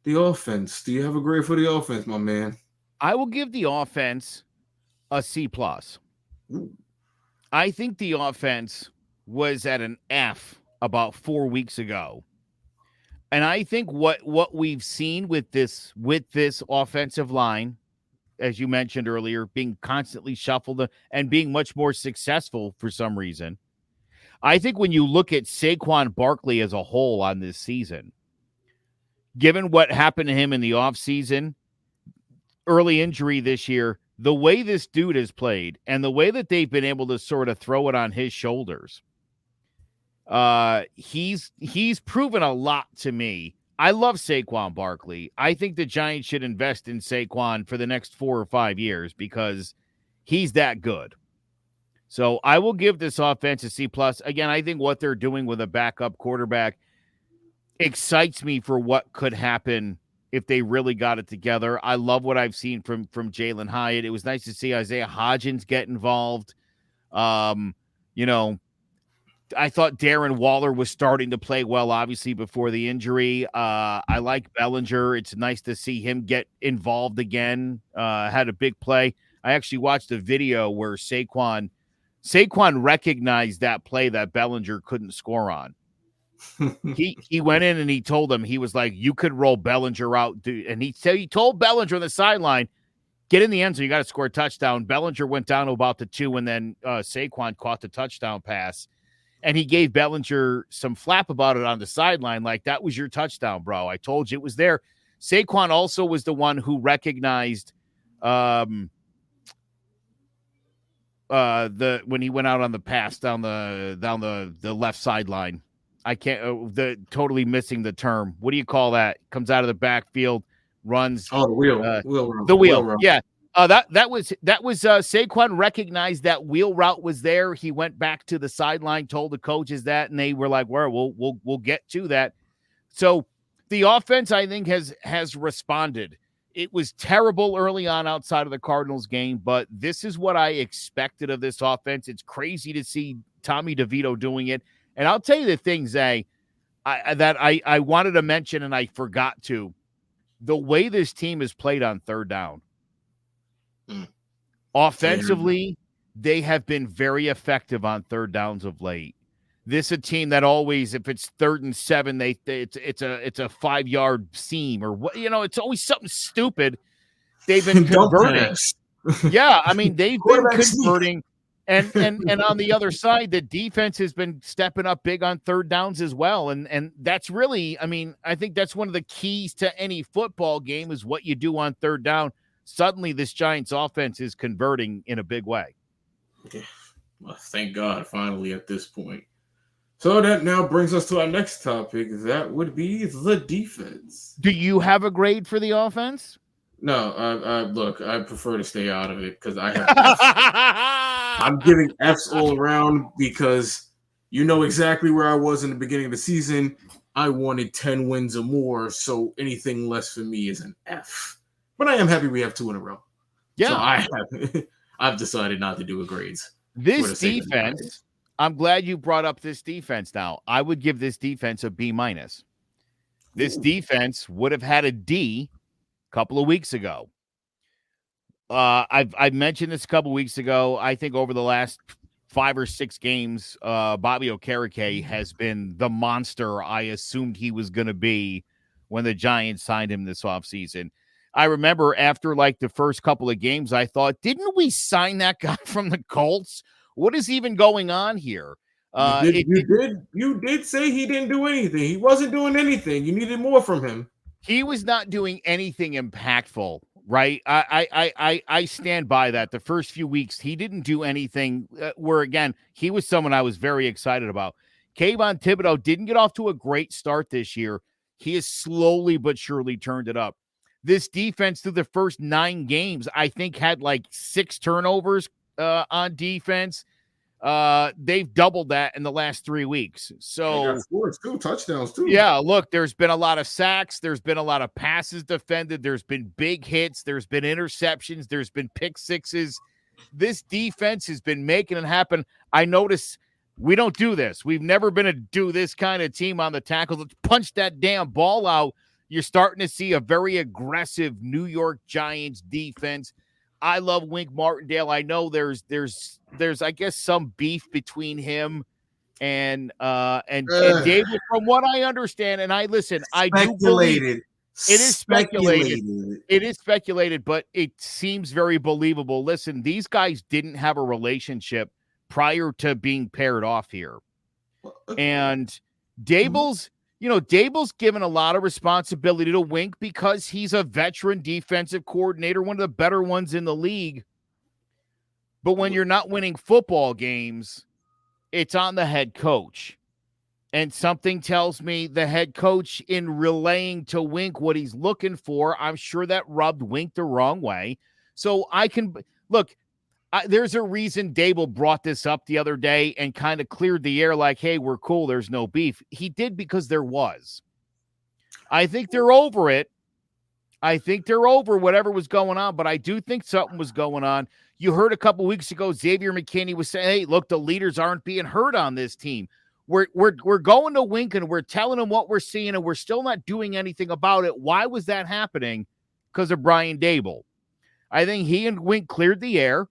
the offense. Do you have a grade for the offense, my man? I will give the offense a C+. I think the offense was at an F about 4 weeks ago. And I think what we've seen with this offensive line as you mentioned earlier, being constantly shuffled and being much more successful for some reason. I think when you look at Saquon Barkley as a whole on this season, given what happened to him in the offseason, early injury this year, the way this dude has played and the way that they've been able to sort of throw it on his shoulders, he's proven a lot to me. I love Saquon Barkley. I think the Giants should invest in Saquon for the next 4 or 5 years because he's that good. So I will give this offense a C+. Again, I think what they're doing with a backup quarterback excites me for what could happen if they really got it together. I love what I've seen from Jalen Hyatt. It was nice to see Isaiah Hodgins get involved. I thought Darren Waller was starting to play well, obviously, before the injury. I like Bellinger. It's nice to see him get involved again. Had a big play. I actually watched a video where Saquon recognized that play that Bellinger couldn't score on. He went in and he told him, he was like, you could roll Bellinger out, dude. And he told Bellinger on the sideline, get in the end zone, you got to score a touchdown. Bellinger went down to about the 2, and then Saquon caught the touchdown pass. And he gave Bellinger some flap about it on the sideline, like, that was your touchdown, bro. I told you it was there. Saquon also was the one who recognized when he went out on the pass down the left sideline. I can't totally missing the term. What do you call that? Comes out of the backfield, runs. Oh, the wheel. The wheel. Yeah. That was Saquon recognized that wheel route was there. He went back to the sideline, told the coaches that, and they were like, "Well, we'll get to that." So the offense, I think, has responded. It was terrible early on outside of the Cardinals game, but this is what I expected of this offense. It's crazy to see Tommy DeVito doing it. And I'll tell you the thing, Zay, I wanted to mention and I forgot to. The way this team has played on third down. Offensively, they have been very effective on third downs of late. This is a team that always, if it's 3rd and 7, it's a 5-yard seam or what, it's always something stupid. They've been converting. Yeah, I mean, they've been converting. And on the other side, the defense has been stepping up big on third downs as well. And that's really, I mean, I think that's one of the keys to any football game is what you do on third down. Suddenly this Giants offense is converting in a big way. Yeah. Well, thank God, finally at this point. So that now brings us to our next topic. That would be the defense. Do you have a grade for the offense? No, look, I prefer to stay out of it because I have I'm giving Fs all around because you know exactly where I was in the beginning of the season. I wanted 10 wins or more, so anything less for me is an F. But I am happy we have 2 in a row. Yeah. So I've decided not to do a grades. This defense, I'm glad you brought up this defense now. I would give this defense a B-. This defense would have had a D a couple of weeks ago. I've mentioned this a couple of weeks ago. I think over the last 5 or 6 games, Bobby Okereke has been the monster I assumed he was going to be when the Giants signed him this offseason. I remember after like the first couple of games, I thought, didn't we sign that guy from the Colts? What is even going on here? You did say he didn't do anything. He wasn't doing anything. You needed more from him. He was not doing anything impactful, right? I stand by that. The first few weeks, he didn't do anything where, again, he was someone I was very excited about. Kayvon Thibodeau didn't get off to a great start this year. He has slowly but surely turned it up. This defense through the first 9 games, I think, had like 6 turnovers on defense. They've doubled that in the last 3 weeks. So 2 touchdowns too. Yeah, look, there's been a lot of sacks. There's been a lot of passes defended. There's been big hits. There's been interceptions. There's been pick sixes. This defense has been making it happen. I notice we don't do this. We've never been a do this kind of team on the tackles. Let's punch that damn ball out. You're starting to see a very aggressive New York Giants defense. I love Wink Martindale. I know there's I guess some beef between him and David, from what I understand. And I do believe It is speculated. It is speculated, but it seems very believable. Listen, these guys didn't have a relationship prior to being paired off here. And Dable's given a lot of responsibility to Wink because he's a veteran defensive coordinator, one of the better ones in the league. But when you're not winning football games, it's on the head coach. And something tells me the head coach, in relaying to Wink what he's looking for, I'm sure that rubbed Wink the wrong way. So I can look, there's a reason Dable brought this up the other day and kind of cleared the air like, hey, we're cool. There's no beef. He did because there was. I think they're over it. I think they're over whatever was going on, but I do think something was going on. You heard a couple weeks ago, Xavier McKinney was saying, hey, look, the leaders aren't being heard on this team. We're going to Wink and we're telling him what we're seeing and we're still not doing anything about it. Why was that happening? Because of Brian Dable. I think he and Wink cleared the air.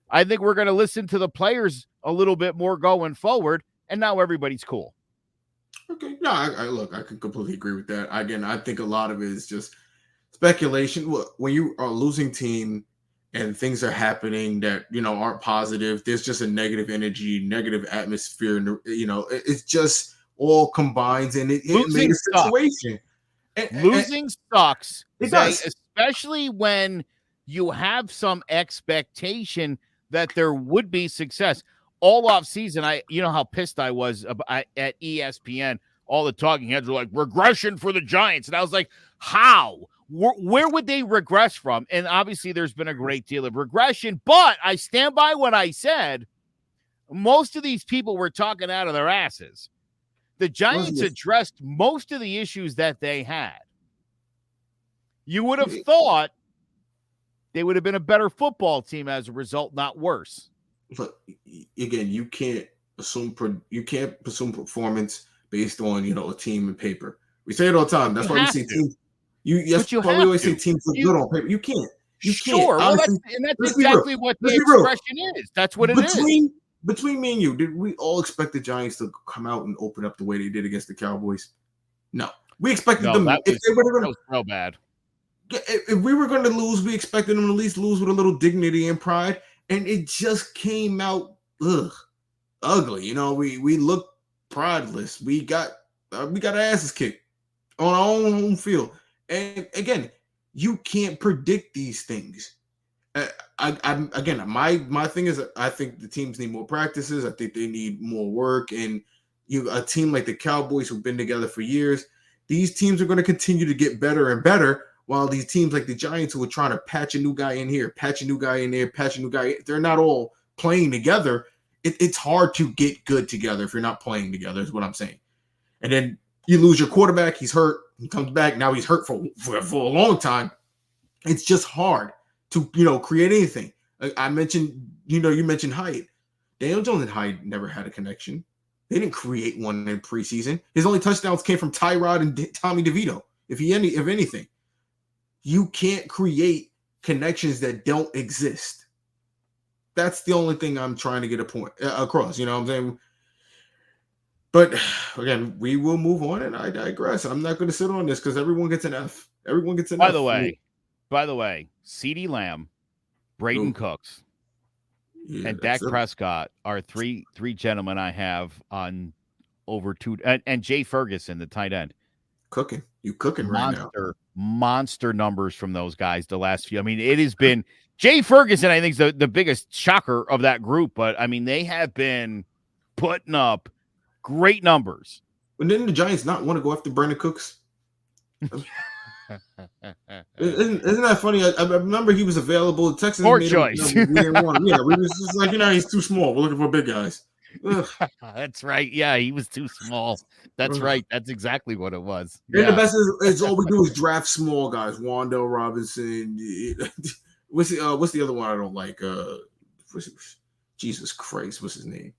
I think we're going to listen to the players a little bit more going forward, and now everybody's cool. Okay. No, I can completely agree with that. Again, I think a lot of it is just speculation. When you are a losing team and things are happening that, aren't positive, there's just a negative energy, negative atmosphere. And, it's just all combines and it made a situation. Losing sucks. It does. Especially when you have some expectation that there would be success. All off season, you know how pissed I was at ESPN. All the talking heads were like, regression for the Giants. And I was like, how? Where would they regress from? And obviously there's been a great deal of regression, but I stand by what I said. Most of these people were talking out of their asses. The Giants addressed most of the issues that they had. You would have thought they would have been a better football team as a result, not worse. But again, you can't assume performance based on, a team and paper. We say it all the time. That's why we say teams. We always say teams look good on paper. You can't. Sure. Well, that's exactly what the expression is. That's what it is. Between me and you, did we all expect the Giants to come out and open up the way they did against the Cowboys? No. We expected them. That was real bad. If we were going to lose, we expected them to at least lose with a little dignity and pride. And it just came out ugly. We looked prideless. We got our asses kicked on our own home field. And again, you can't predict these things. My thing is, I think the teams need more practices. I think they need more work. And a team like the Cowboys who've been together for years, these teams are going to continue to get better and better. While these teams like the Giants who are trying to patch a new guy in here, patch a new guy in there, patch a new guy, they're not all playing together. It's hard to get good together if you're not playing together, is what I'm saying. And then you lose your quarterback. He's hurt. He comes back. Now he's hurt for a long time. It's just hard to, create anything. I mentioned, you mentioned Hyatt. Daniel Jones and Hyatt never had a connection. They didn't create one in preseason. His only touchdowns came from Tyrod and Tommy DeVito, if anything. You can't create connections that don't exist. That's the only thing I'm trying to get a point across. You know what I'm saying? But again, we will move on, and I digress. I'm not going to sit on this because everyone gets an F. Everyone gets an F. By the way, CeeDee Lamb, Braden Cooks, and Dak Prescott are three gentlemen I have on over two, and Jay Ferguson, the tight end. You cooking right now. Monster numbers from those guys the last few. I mean, it has been Jay Ferguson, I think, is the biggest shocker of that group, but I mean, they have been putting up great numbers. And didn't the Giants not want to go after Brandon Cooks? Isn't that funny? I remember he was available. Texas poor choice. We didn't want him. Yeah, we was just like, he's too small. We're looking for big guys. That's right. Yeah, he was too small. That's right. That's exactly what it was. And the best is all we do is draft small guys. Wan'Dale Robinson. What's the other one I don't like? Jesus Christ, what's his name?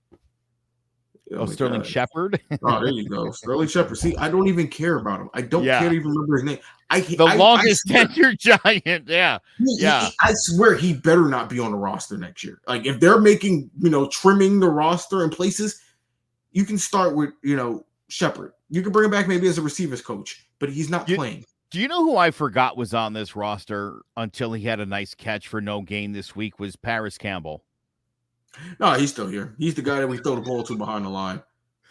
Sterling Shepard. Oh, there you go. Sterling Shepard. See, I don't even care about him. I don't care to even remember his name. The longest tenured Giant. Yeah. I swear he better not be on the roster next year. Like if they're making, trimming the roster in places, you can start with, Shepard. You can bring him back maybe as a receivers coach, but he's not playing. Do you know who I forgot was on this roster until he had a nice catch for no gain this week was Paris Campbell? No, he's still here. He's the guy that we throw the ball to behind the line.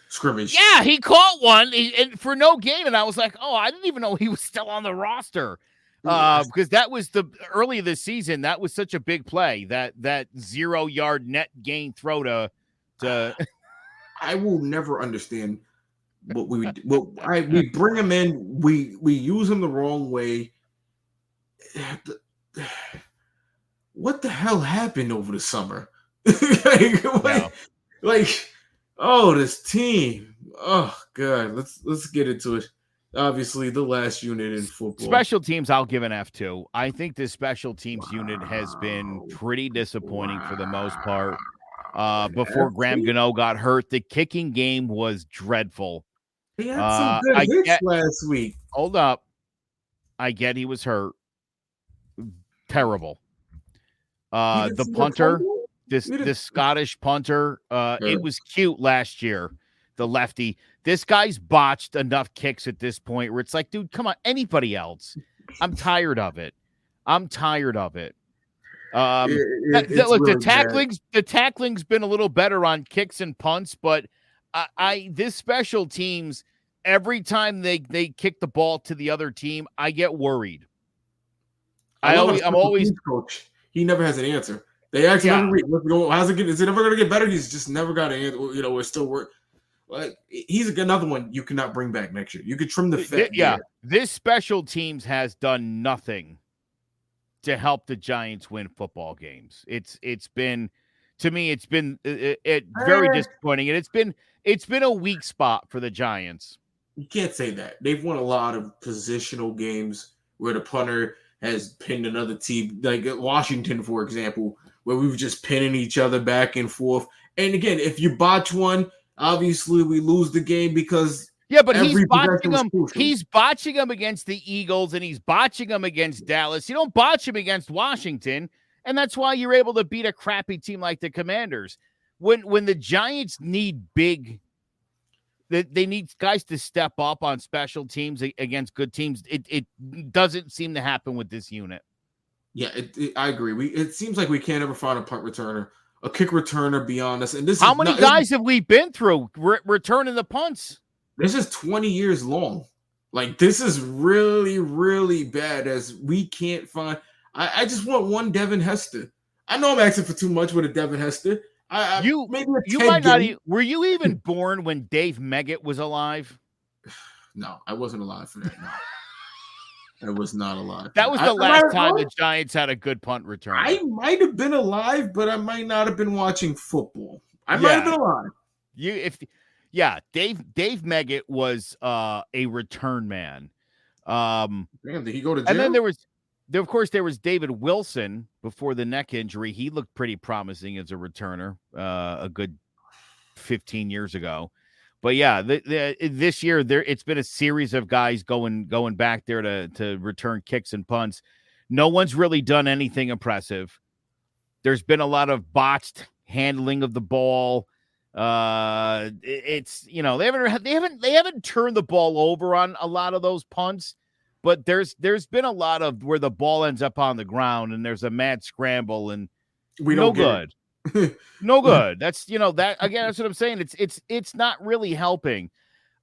Scrimmage. Yeah, he caught one and for no gain, and I was like, oh, I didn't even know he was still on the roster. Because that was early this season. That was such a big play, that 0-yard net gain throw to I will never understand what we bring him in, we use him the wrong way. What the hell happened over the summer? Oh, this team. Oh god, let's get into it. Obviously, the last unit in football. Special teams, I'll give an F2. I think this special teams unit has been pretty disappointing for the most part. Before Graham Gano got hurt, the kicking game was dreadful. He had some good hits last week. Hold up. I get he was hurt. Terrible. The punter, this Scottish punter, it was cute last year, the lefty. This guy's botched enough kicks at this point where it's like, dude, come on, anybody else. I'm tired of it. Look, the tackling's been a little better on kicks and punts, but this special teams, every time they kick the ball to the other team, I get worried. I'm always coach. He never has an answer. They actually is it ever going to get better? He's just never got an answer. You know, it's still work. Like he's another one you cannot bring back next year. You could trim the fat. Yeah, this special teams has done nothing to help the Giants win football games. It's been very disappointing, and it's been a weak spot for the Giants. You can't say that. They've won a lot of positional games where the punter has pinned another team, like Washington, for example, where we were just pinning each other back and forth. And again, if you botch one, obviously we lose the game because but he's botching them. He's botching them against the Eagles, and he's botching them against Dallas. You don't botch him against Washington, and that's why you're able to beat a crappy team like the Commanders. When the Giants need they need guys to step up on special teams against good teams. It doesn't seem to happen with this unit. Yeah, I agree. It seems like we can't ever find a punt returner, a kick returner beyond us. And this how many guys have we been through returning the punts? This is 20 years long. Like this is really, really bad. As we can't find. I just want one Devin Hester. I know I'm asking for too much with a Devin Hester. You might not. Were you even born when Dave Meggett was alive? No, I wasn't alive for that. No, I was not alive. That was the last time the Giants had a good punt return. I might have been alive, but I might not have been watching football. I might have been alive. Dave Meggett was a return man. Damn, did he go to jail? And then there was David Wilson before the neck injury. He looked pretty promising as a returner a good 15 years ago. But yeah, this year it's been a series of guys going back there to return kicks and punts. No one's really done anything impressive. There's been a lot of botched handling of the ball. It's they haven't turned the ball over on a lot of those punts. But there's been a lot of where the ball ends up on the ground and there's a mad scramble and no good. No good. That's that again, that's what I'm saying. It's not really helping.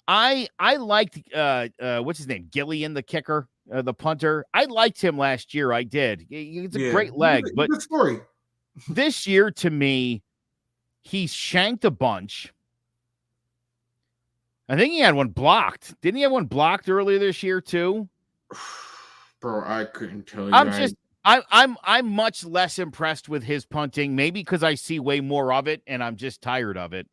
I liked what's his name? Gillian, the kicker, the punter. I liked him last year. I did. He's a great leg, but good story. This year to me, he's shanked a bunch. I think he had one blocked. Didn't he have one blocked earlier this year too? Bro, I couldn't tell you. I'm much less impressed with his punting, maybe because I see way more of it and I'm just tired of it.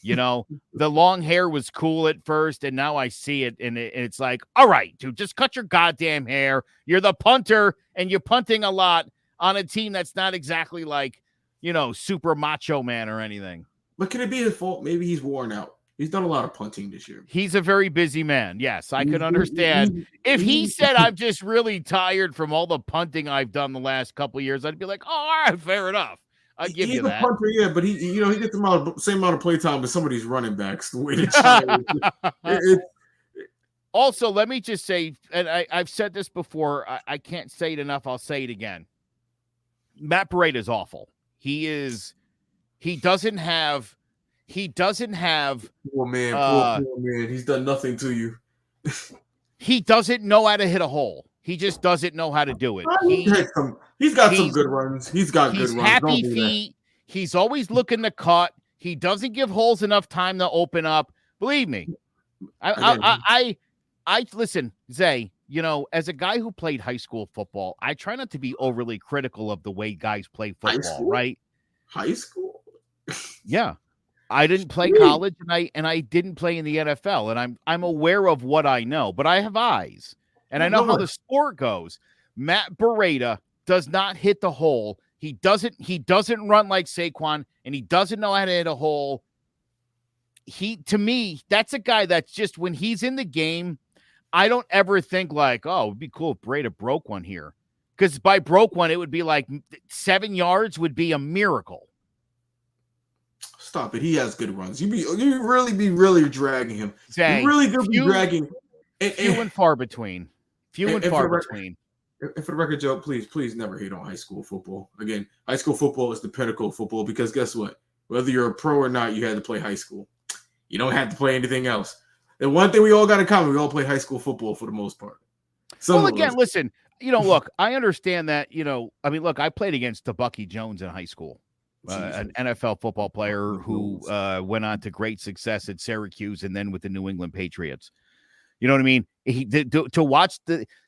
The long hair was cool at first, and now I see it, and it's like, all right, dude, just cut your goddamn hair. You're the punter, and you're punting a lot on a team that's not exactly like, super macho man or anything. But can it be his fault? Maybe he's worn out. He's done a lot of punting this year. He's a very busy man. Yes, I could understand. If he said, I'm just really tired from all the punting I've done the last couple of years, I'd be like, oh, all right, fair enough. I'd give you that. He's a punter, yeah, but he gets the same amount of playtime as some of these running backs. The way Also, let me just say, and I've said this before, I can't say it enough. I'll say it again. Matt Breida is awful. He doesn't have, Poor man, poor man. He's done nothing to you. He doesn't know how to hit a hole. He just doesn't know how to do it. He's got some good runs. He's got good runs. Happy feet. He's always looking to cut. He doesn't give holes enough time to open up. Believe me. I listen, Zay, as a guy who played high school football, I try not to be overly critical of the way guys play football, right? High school? Yeah. I didn't play college and I didn't play in the NFL, and I'm aware of what I know, but I have eyes and I know how the sport goes. Matt Breida does not hit the hole. He doesn't run like Saquon, and he doesn't know how to hit a hole. To me, that's a guy that's just, when he's in the game, I don't ever think like, oh, it'd be cool if Breida broke one here. Because by broke one, it would be like 7 yards would be a miracle. Stop it. He has good runs. You really be dragging him. Zay, you really do be dragging. Few and far between. And for the record, Joe, please never hate on high school football. Again, high school football is the pinnacle of football, because guess what? Whether you're a pro or not, you had to play high school. You don't have to play anything else. And one thing we all got in common, we all play high school football for the most part. Listen, look, I understand that, look, I played against the Bucky Jones in high school. An NFL football player who went on to great success at Syracuse and then with the New England Patriots. You know what I mean?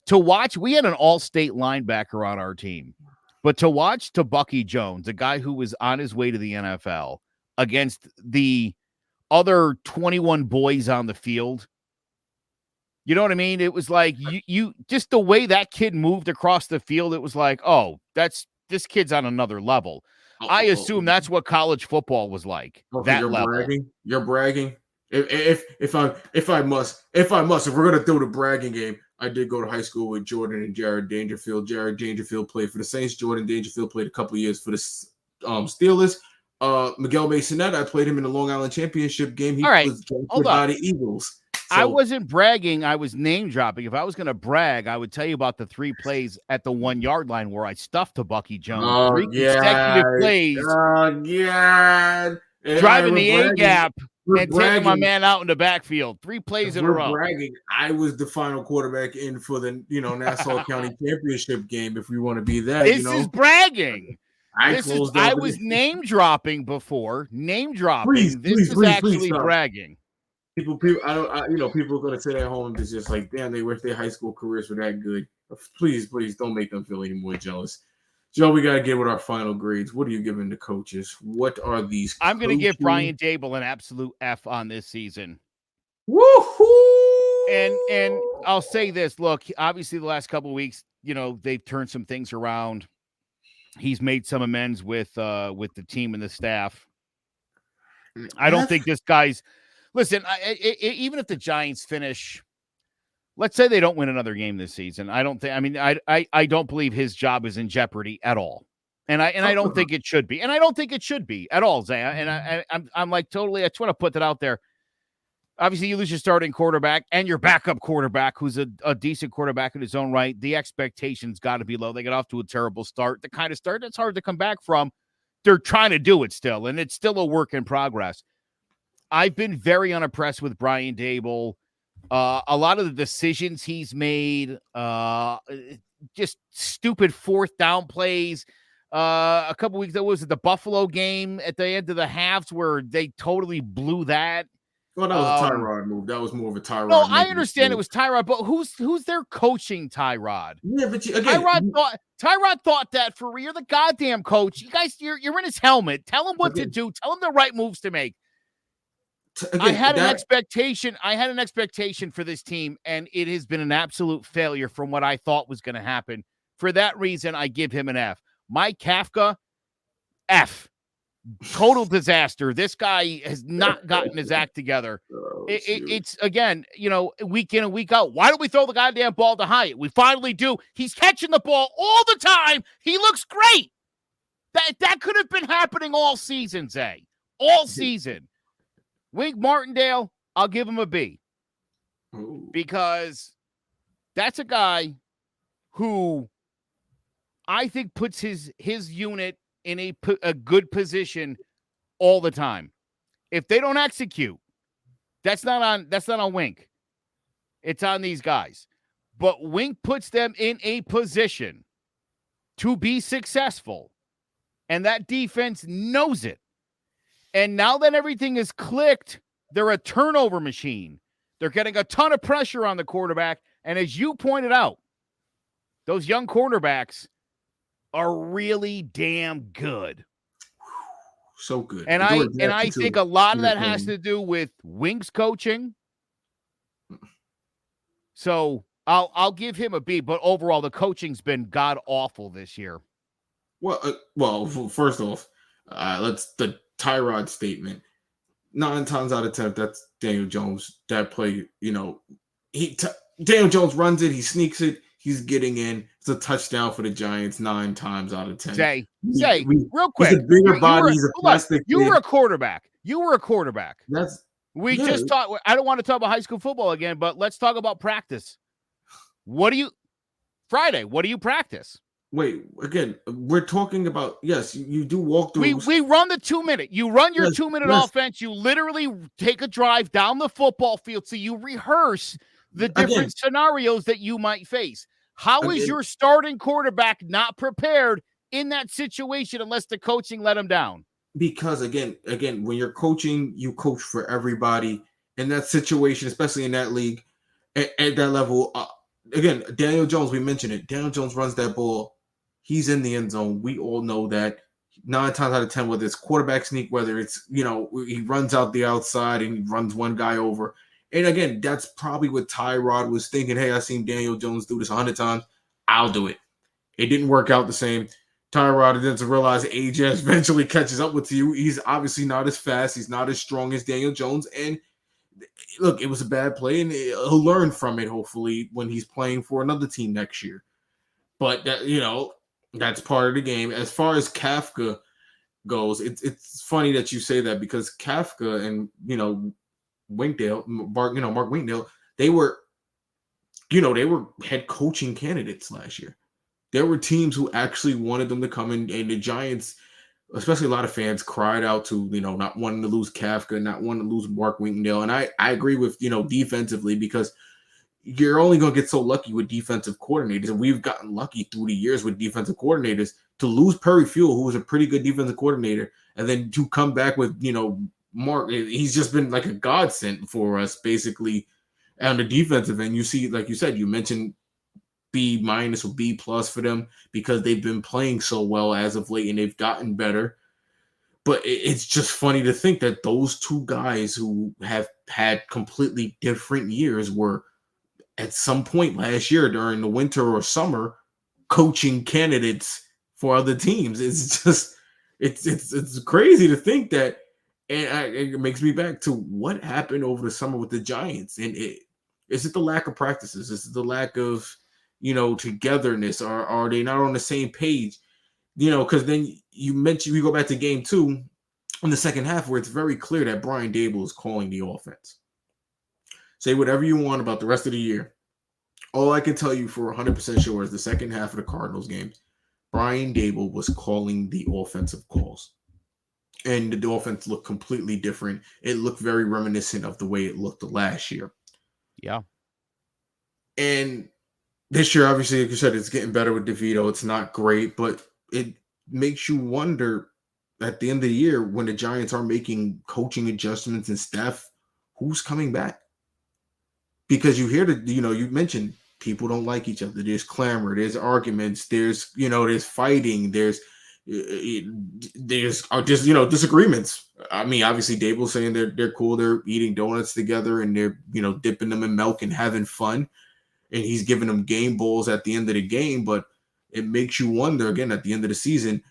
To watch, we had an all-state linebacker on our team, but to watch Bucky Jones, a guy who was on his way to the NFL, against the other 21 boys on the field, you know what I mean? It was like you just the way that kid moved across the field. It was like, oh, this kid's on another level. I assume that's what college football was like. Okay, you're level. Bragging. You're bragging. If I must, if we're gonna throw the bragging game, I did go to high school with Jordan and Jared Dangerfield. Jared Dangerfield played for the Saints. Jordan Dangerfield played a couple of years for the Steelers. Miguel Masonette, I played him in the Long Island Championship game. He was drafted by the Eagles. So, I wasn't bragging. I was name dropping. If I was going to brag, I would tell you about the 3 plays at the 1 yard line where I stuffed to Bucky Jones. 3 consecutive plays. Driving the A gap and taking my man out in the backfield. 3 plays in a row. Bragging. I was the final quarterback in for the Nassau County Championship game. If we want to be that, this is bragging. I was name dropping before. Name dropping. This is actually bragging. People are going to sit at home and it's just like, damn, they wish their high school careers were that good. Please don't make them feel any more jealous. Joe, we got to get with our final grades. What are you giving the coaches? What are these? I'm going to give Brian Dable an absolute F on this season. Woohoo! And I'll say this. Look, obviously the last couple of weeks, they've turned some things around. He's made some amends with the team and the staff. I don't think this guy's. Listen, even if the Giants finish, let's say they don't win another game this season, I don't think. I mean, I don't believe his job is in jeopardy at all, and I don't think it should be, and I don't think it should be at all, Zaya. And I'm like totally. I just want to put that out there. Obviously, you lose your starting quarterback and your backup quarterback, who's a decent quarterback in his own right. The expectations got to be low. They got off to a terrible start. The kind of start that's hard to come back from. They're trying to do it still, and it's still a work in progress. I've been very unimpressed with Brian Dable. A lot of the decisions he's made, just stupid 4th down plays. A couple weeks ago, was it the Buffalo game at the end of the halves where they totally blew that? Well, that was a Tyrod move. That was more of a Tyrod. No, I understand it was Tyrod, but who's their coaching Tyrod? Yeah, but Tyrod thought that for real. You're the goddamn coach. You guys, you're in his helmet. Tell him what to do. Tell him the right moves to make. Again, I had an expectation for this team, and it has been an absolute failure from what I thought was going to happen. For that reason, I give him an F. Mike Kafka, F. Total disaster. This guy has not gotten his act together. It's, again, week in and week out. Why don't we throw the goddamn ball to Hyatt? We finally do. He's catching the ball all the time. He looks great. That could have been happening all season, Zay. All season. Wink Martindale, I'll give him a B. because that's a guy who I think puts his unit in a good position all the time. If they don't execute, that's not on Wink. It's on these guys. But Wink puts them in a position to be successful, and that defense knows it. And now that everything is clicked, they're a turnover machine. They're getting a ton of pressure on the quarterback, and as you pointed out, those young quarterbacks are really damn good. So good. And I think a lot of that has to do with Wink's coaching. So I'll give him a B, but overall the coaching's been god awful this year. Well, first off, let's the Tyrod statement. 9 times out of 10, that's Daniel Jones. That play, Daniel Jones runs it, he sneaks it, he's getting in. It's a touchdown for the Giants 9 times out of 10. Say, real quick. He's a bigger body. He's a plastic. You were a quarterback. We Yeah. just talked. I don't want to talk about high school football again, but let's talk about practice. Friday, what do you practice? Wait, again, we're talking about, yes, you do walkthroughs. We run the 2-minute. You run your 2-minute offense. You literally take a drive down the football field. So you rehearse the different scenarios that you might face. How is your starting quarterback not prepared in that situation unless the coaching let him down? Because again, when you're coaching, you coach for everybody in that situation, especially in that league at that level. Again, Daniel Jones, we mentioned it. Daniel Jones runs that ball. He's in the end zone. We all know that 9 times out of 10, whether it's quarterback sneak, whether it's, he runs out the outside and he runs one guy over. And again, that's probably what Tyrod was thinking. Hey, I've seen Daniel Jones do this 100 times. I'll do it. It didn't work out the same. Tyrod doesn't realize AJ eventually catches up with you. He's obviously not as fast. He's not as strong as Daniel Jones. And look, it was a bad play, and he'll learn from it, hopefully, when he's playing for another team next year. But, that's part of the game. As far as Kafka goes, it's funny that you say that because Kafka and, Mark Winkdale, they were head coaching candidates last year. There were teams who actually wanted them to come in, and the Giants, especially a lot of fans, cried out to, not wanting to lose Kafka, not wanting to lose Mark Winkdale. And I agree with, defensively, because you're only going to get so lucky with defensive coordinators. And we've gotten lucky through the years with defensive coordinators to lose Perry Fuel, who was a pretty good defensive coordinator, and then to come back with, Mark. He's just been like a godsend for us, basically, on the defensive end. You see, like you said, you mentioned B- or B+ for them because they've been playing so well as of late and they've gotten better. But it's just funny to think that those two guys who have had completely different years were at some point last year during the winter or summer coaching candidates for other teams. It's just it's crazy to think that, and it makes me back to what happened over the summer with the Giants. And is it the lack of practices? Is it the lack of togetherness? Are they not on the same page? Because then you mentioned, we go back to game 2 in the second half where it's very clear that Brian Daboll is calling the offense. Say whatever you want about the rest of the year. All I can tell you for 100% sure is the second half of the Cardinals games, Brian Daboll was calling the offensive calls. And the offense looked completely different. It looked very reminiscent of the way it looked last year. Yeah. And this year, obviously, like you said, it's getting better with DeVito. It's not great, but it makes you wonder at the end of the year when the Giants are making coaching adjustments and staff, who's coming back? Because you hear you mentioned people don't like each other. There's clamor, there's arguments, there's fighting, there's disagreements. I mean, obviously Dable's saying they're cool, they're eating donuts together and they're dipping them in milk and having fun, and he's giving them game balls at the end of the game. But it makes you wonder again at the end of the season,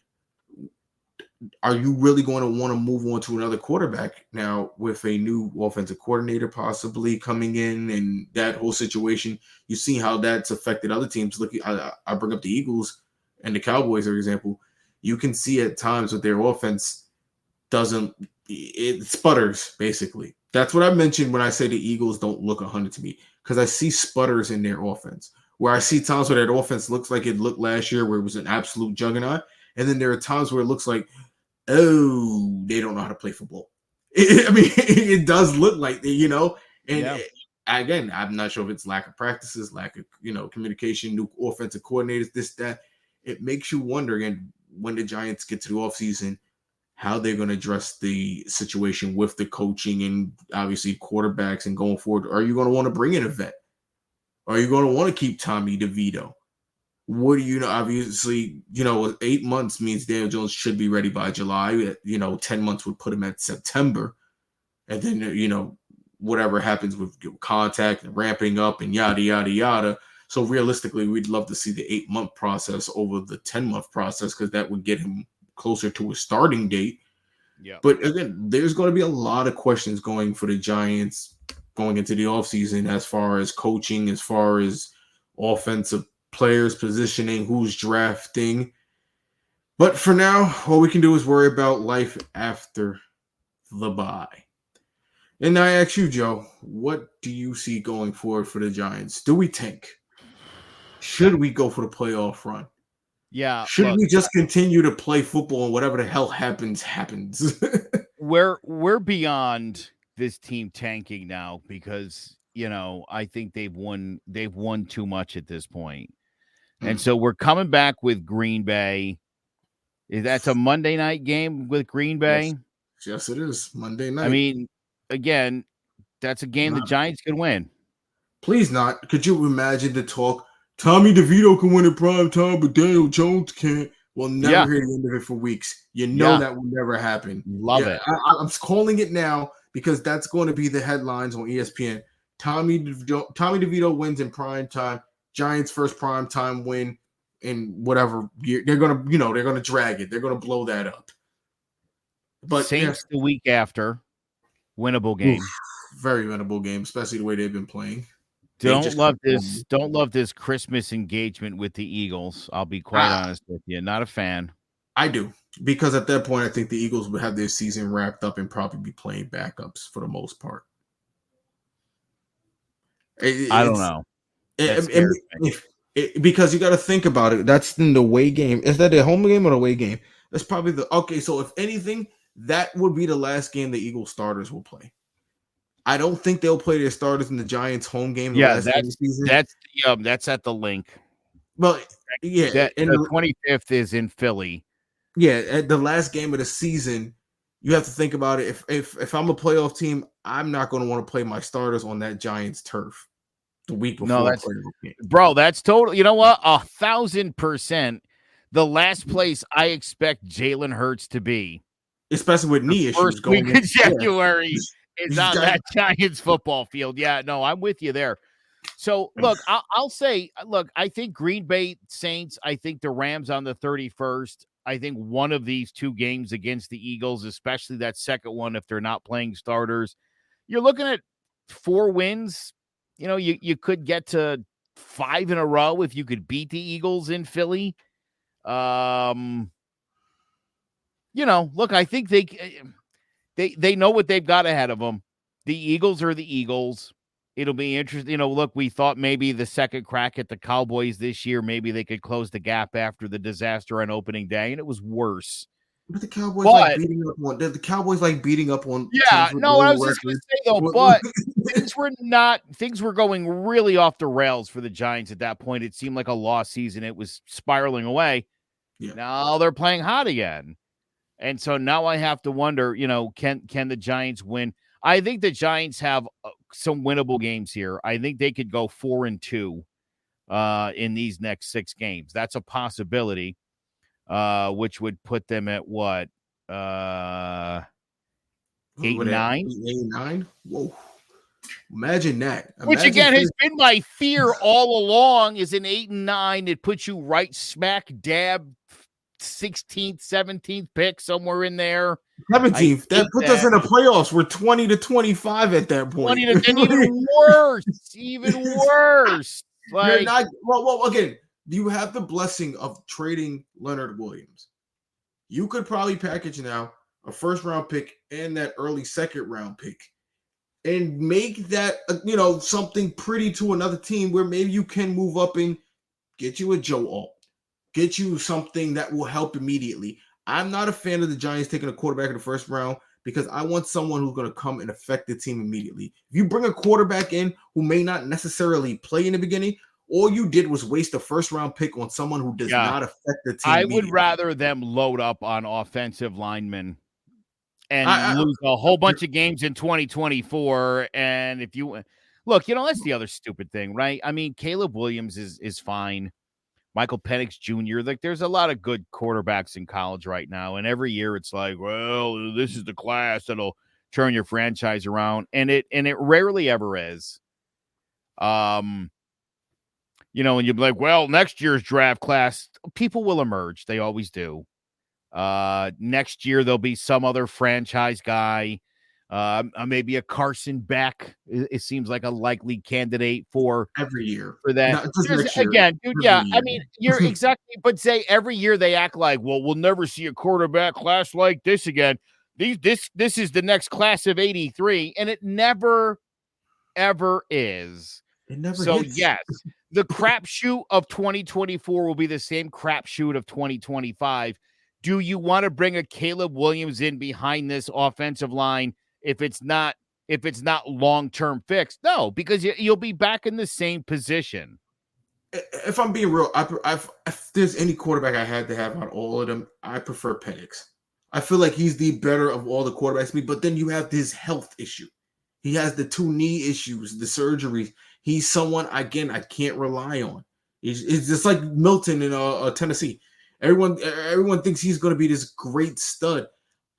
are you really going to want to move on to another quarterback now with a new offensive coordinator possibly coming in and that whole situation? You see how that's affected other teams. Look, I bring up the Eagles and the Cowboys, for example. You can see at times with their offense it sputters, basically. That's what I mentioned when I say the Eagles don't look 100 to me. because I see sputters in their offense. Where I see times where that offense looks like it looked last year, where it was an absolute juggernaut, and then there are times where it looks like, oh, they don't know how to play football. It does look like and again, I'm not sure if it's lack of practices, lack of communication, new offensive coordinators, this, that. It makes you wonder again when the Giants get to the offseason, how they're going to address the situation with the coaching and obviously quarterbacks and going forward. Are you going to want to bring in a vet? Are you going to want to keep Tommy DeVito? What do you know? Obviously, 8 months means Daniel Jones should be ready by July. 10 months would put him at September. And then, whatever happens with contact and ramping up and yada, yada, yada. So realistically, we'd love to see the 8-month process over the 10-month process because that would get him closer to a starting date. Yeah. But again, there's going to be a lot of questions going for the Giants going into the offseason as far as coaching, as far as offensive players positioning, who's drafting. But for now, all we can do is worry about life after the bye. And I ask you, Joe, what do you see going forward for the Giants? Do we tank? Should we go for the playoff run? Yeah. Should we just continue to play football and whatever the hell happens? We're beyond this team tanking now because, I think they've won too much at this point. And so we're coming back with Green Bay. That's a Monday night game with Green Bay. Yes, it is Monday night. I mean, again, that's a game the Giants can win. Please not. Could you imagine the talk? Tommy DeVito can win in prime time, but Daniel Jones can't. We'll never hear the end of it for weeks. That will never happen. Love it. I'm calling it now because that's going to be the headlines on ESPN. Tommy DeVito wins in prime time. Giants' first prime time win in whatever year. They're gonna, they're gonna drag it. They're gonna blow that up. But Saints the week after, winnable game. Very winnable game, especially the way they've been playing. Don't love this Christmas engagement with the Eagles. I'll be quite honest with you. Not a fan. I do, because at that point, I think the Eagles would have their season wrapped up and probably be playing backups for the most part. I don't know. Because you got to think about it. That's in the away game. Is that the home game or the away game? That's probably so if anything, that would be the last game the Eagles starters will play. I don't think they'll play their starters in the Giants home game. That's at the link. Well, yeah, and the 25th is in Philly. Yeah, at the last game of the season, you have to think about it. If I'm a playoff team, I'm not going to want to play my starters on that Giants turf the week before. Bro, that's total. You know what? 1,000%. The last place I expect Jalen Hurts to be, especially with knee issues going in January, is on that Giants football field. Yeah, no, I'm with you there. So, look, I'll say, I think Green Bay Saints, I think the Rams on the 31st. I think one of these two games against the Eagles, especially that second one, if they're not playing starters, you're looking at 4 wins. You could get to 5 in a row if you could beat the Eagles in Philly. Look, I think they know what they've got ahead of them. The Eagles are the Eagles. It'll be interesting. Look, we thought maybe the second crack at the Cowboys this year, maybe they could close the gap after the disaster on opening day, and it was worse. But the Cowboys like beating up on. Yeah, no, I was just going to say though, but things were going really off the rails for the Giants at that point. It seemed like a lost season. It was spiraling away. Yeah. Now they're playing hot again, and so now I have to wonder. Can the Giants win? I think the Giants have some winnable games here. I think they could go 4-2 in these next 6 games. That's a possibility, which would put them at what? 8-9? 8-9? Whoa. Imagine that. Which again has been my fear all along, is an 8-9. It puts you right smack dab 16th, 17th pick, somewhere in there. 17th. That puts us in the playoffs. We're 20-25 at that point. And even worse. Even worse. You're not. Well, again, you have the blessing of trading Leonard Williams. You could probably package now a first-round pick and that early second-round pick and make that something pretty to another team where maybe you can move up and get you a Joe Alt, get you something that will help immediately. I'm not a fan of the Giants taking a quarterback in the first round because I want someone who's going to come and affect the team immediately. If you bring a quarterback in who may not necessarily play in the beginning, all you did was waste a first-round pick on someone who does not affect the team. I would rather them load up on offensive linemen and lose a whole bunch of games in 2024. And if you look, that's the other stupid thing, right? I mean, Caleb Williams is fine. Michael Penix Jr. Like, there's a lot of good quarterbacks in college right now, and every year it's like, well, this is the class that'll turn your franchise around, and it rarely ever is. And you'd be like, well, next year's draft class, people will emerge. They always do. Next year there'll be some other franchise guy, maybe a Carson Beck. It seems like a likely candidate for every year for that. Again, dude, yeah, I mean, you're exactly, but say every year they act like, well, we'll never see a quarterback class like this again. This is the next class of 83, and it never, ever is. It never so hits. Yes, the crapshoot of 2024 will be the same crapshoot of 2025. Do you want to bring a Caleb Williams in behind this offensive line if it's not long-term fixed? No, because you'll be back in the same position. If I'm being real, if there's any quarterback I had to have on all of them, I prefer Penix. I feel like he's the better of all the quarterbacks. But then you have this health issue. He has the 2 knee issues, the surgeries. He's someone, again, I can't rely on. It's just like Milton in Tennessee. Everyone thinks he's going to be this great stud.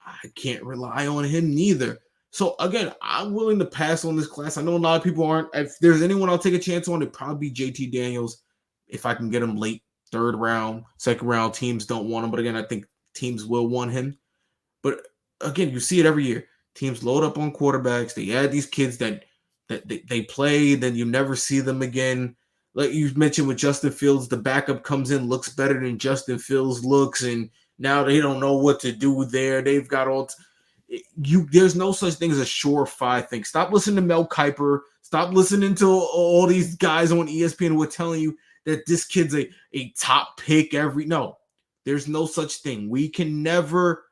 I can't rely on him neither. So, again, I'm willing to pass on this class. I know a lot of people aren't. If there's anyone I'll take a chance on, it'd probably be JT Daniels. If I can get him late, 3rd round, 2nd round, teams don't want him. But, again, I think teams will want him. But, again, you see it every year. Teams load up on quarterbacks. They add these kids that they play, then you never see them again. Like you mentioned with Justin Fields, the backup comes in, looks better than Justin Fields looks, and now they don't know what to do there. They've got there's no such thing as a surefire thing. Stop listening to Mel Kiper. Stop listening to all these guys on ESPN who are telling you that this kid's a top pick no. There's no such thing. We can never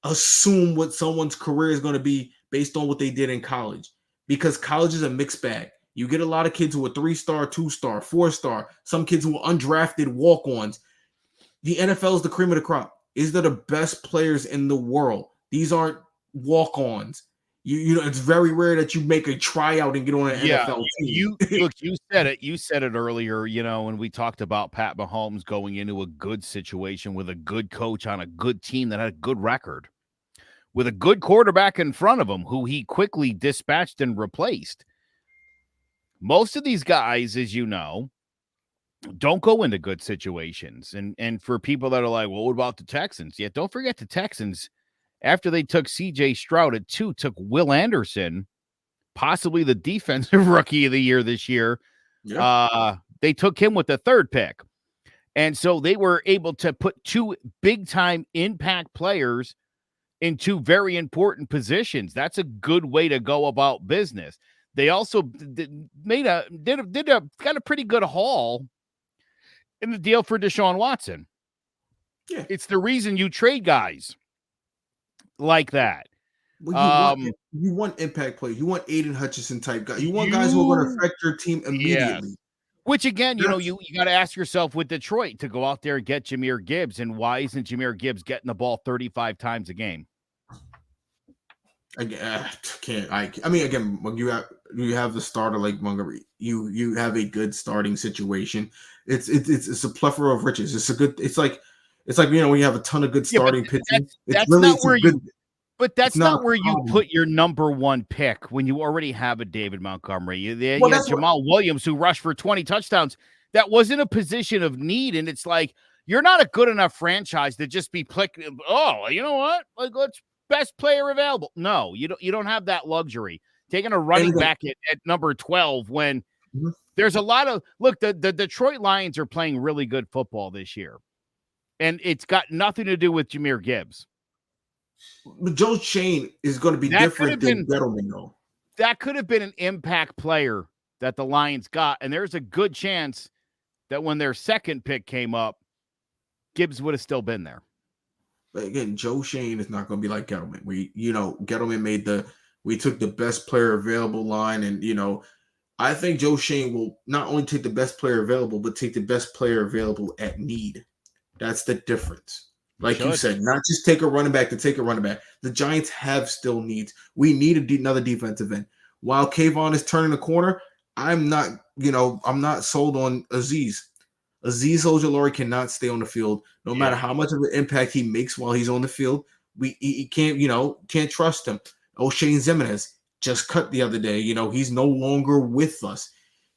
assume what someone's career is going to be based on what they did in college, because college is a mixed bag. You get a lot of kids who are 3-star, 2-star, 4-star, some kids who are undrafted walk-ons. The NFL is the cream of the crop. These are the best players in the world. These aren't walk-ons. It's very rare that you make a tryout and get on an NFL team. You said it. You said it earlier, when we talked about Pat Mahomes going into a good situation with a good coach on a good team that had a good record, with a good quarterback in front of him who he quickly dispatched and replaced. Most of these guys, as you know, don't go into good situations. And for people that are like, well, what about the Texans? Yeah, don't forget the Texans, after they took C.J. Stroud at 2, took Will Anderson, possibly the defensive rookie of the year this year. Yeah. They took him with the 3rd pick. And so they were able to put 2 big-time impact players in 2 very important positions. That's a good way to go about business. They also did a pretty good haul in the deal for Deshaun Watson. Yeah. It's the reason you trade guys like that. Well, you want impact players. You want Aiden Hutchinson type guys. You want guys who are going to affect your team immediately. Yes. Which, again, you got to ask yourself with Detroit to go out there and get Jahmyr Gibbs. And why isn't Jahmyr Gibbs getting the ball 35 times a game? I can't. I mean, again, when you have the starter like Montgomery, you have a good starting situation. It's a plethora of riches. It's like when you have a ton of good starting pitching. That's not where you put your number 1 pick when you already have a David Montgomery. You have Jamal Williams who rushed for 20 touchdowns. That wasn't a position of need, and it's like you're not a good enough franchise to just be clicking. Oh, you know what? Like, let's. Best player available. No, you don't have that luxury. Taking a running back at number 12 when there's a lot of the Detroit Lions are playing really good football this year. And it's got nothing to do with Jahmyr Gibbs. But Joe Shane is going to be different than Gettleman, though. that could have been an impact player that the Lions got, and there's a good chance that when their second pick came up, Gibbs would have still been there. But again, Joe Shane is not going to be like Gettleman. Gettleman we took the best player available line, and I think Joe Shane will not only take the best player available, but take the best player available at need. That's the difference. Like you said, not just take a running back to take a running back. The Giants have still needs. We need another defensive end. While Kayvon is turning the corner, I'm not sold on Azeez. Azeez Ojulari cannot stay on the field, no matter how much of an impact he makes while he's on the field. He can't trust him. O'Shane Zimenez just cut the other day. He's no longer with us.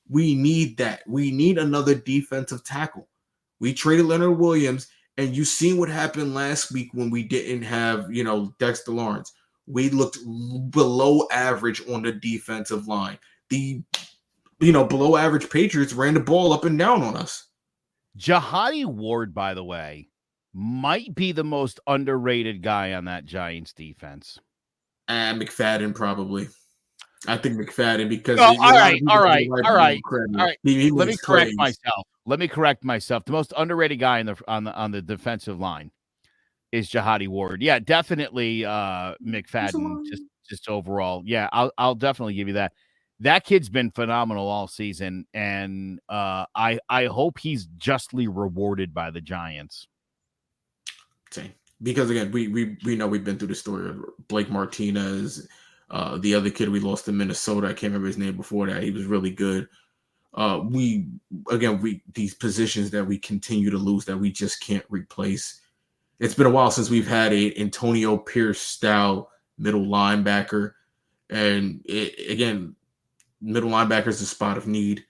We need that. We need another defensive tackle. We traded Leonard Williams, and you seen what happened last week when we didn't have, Dexter Lawrence. We looked below average on the defensive line. The, below average Patriots ran the ball up and down on us. Jihadi Ward, by the way, might be the most underrated guy on that Giants defense. McFadden, probably. I think McFadden because all right. Let me correct myself. The most underrated guy on the defensive line is Jihadi Ward. Yeah, definitely McFadden. Just overall. Yeah, I'll definitely give you that. That kid's been phenomenal all season, and I hope he's justly rewarded by the Giants. Same. Because again, we know we've been through the story of Blake Martinez, the other kid we lost to Minnesota. I can't remember his name before that. He was really good. These positions that we continue to lose that we just can't replace. It's been a while since we've had a Antonio Pierce style middle linebacker, and middle linebacker is a spot of need.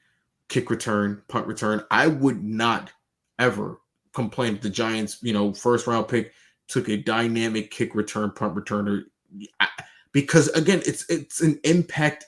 Kick return, punt return. I would not ever complain if the Giants, first round pick took a dynamic kick return, punt returner, because again, it's an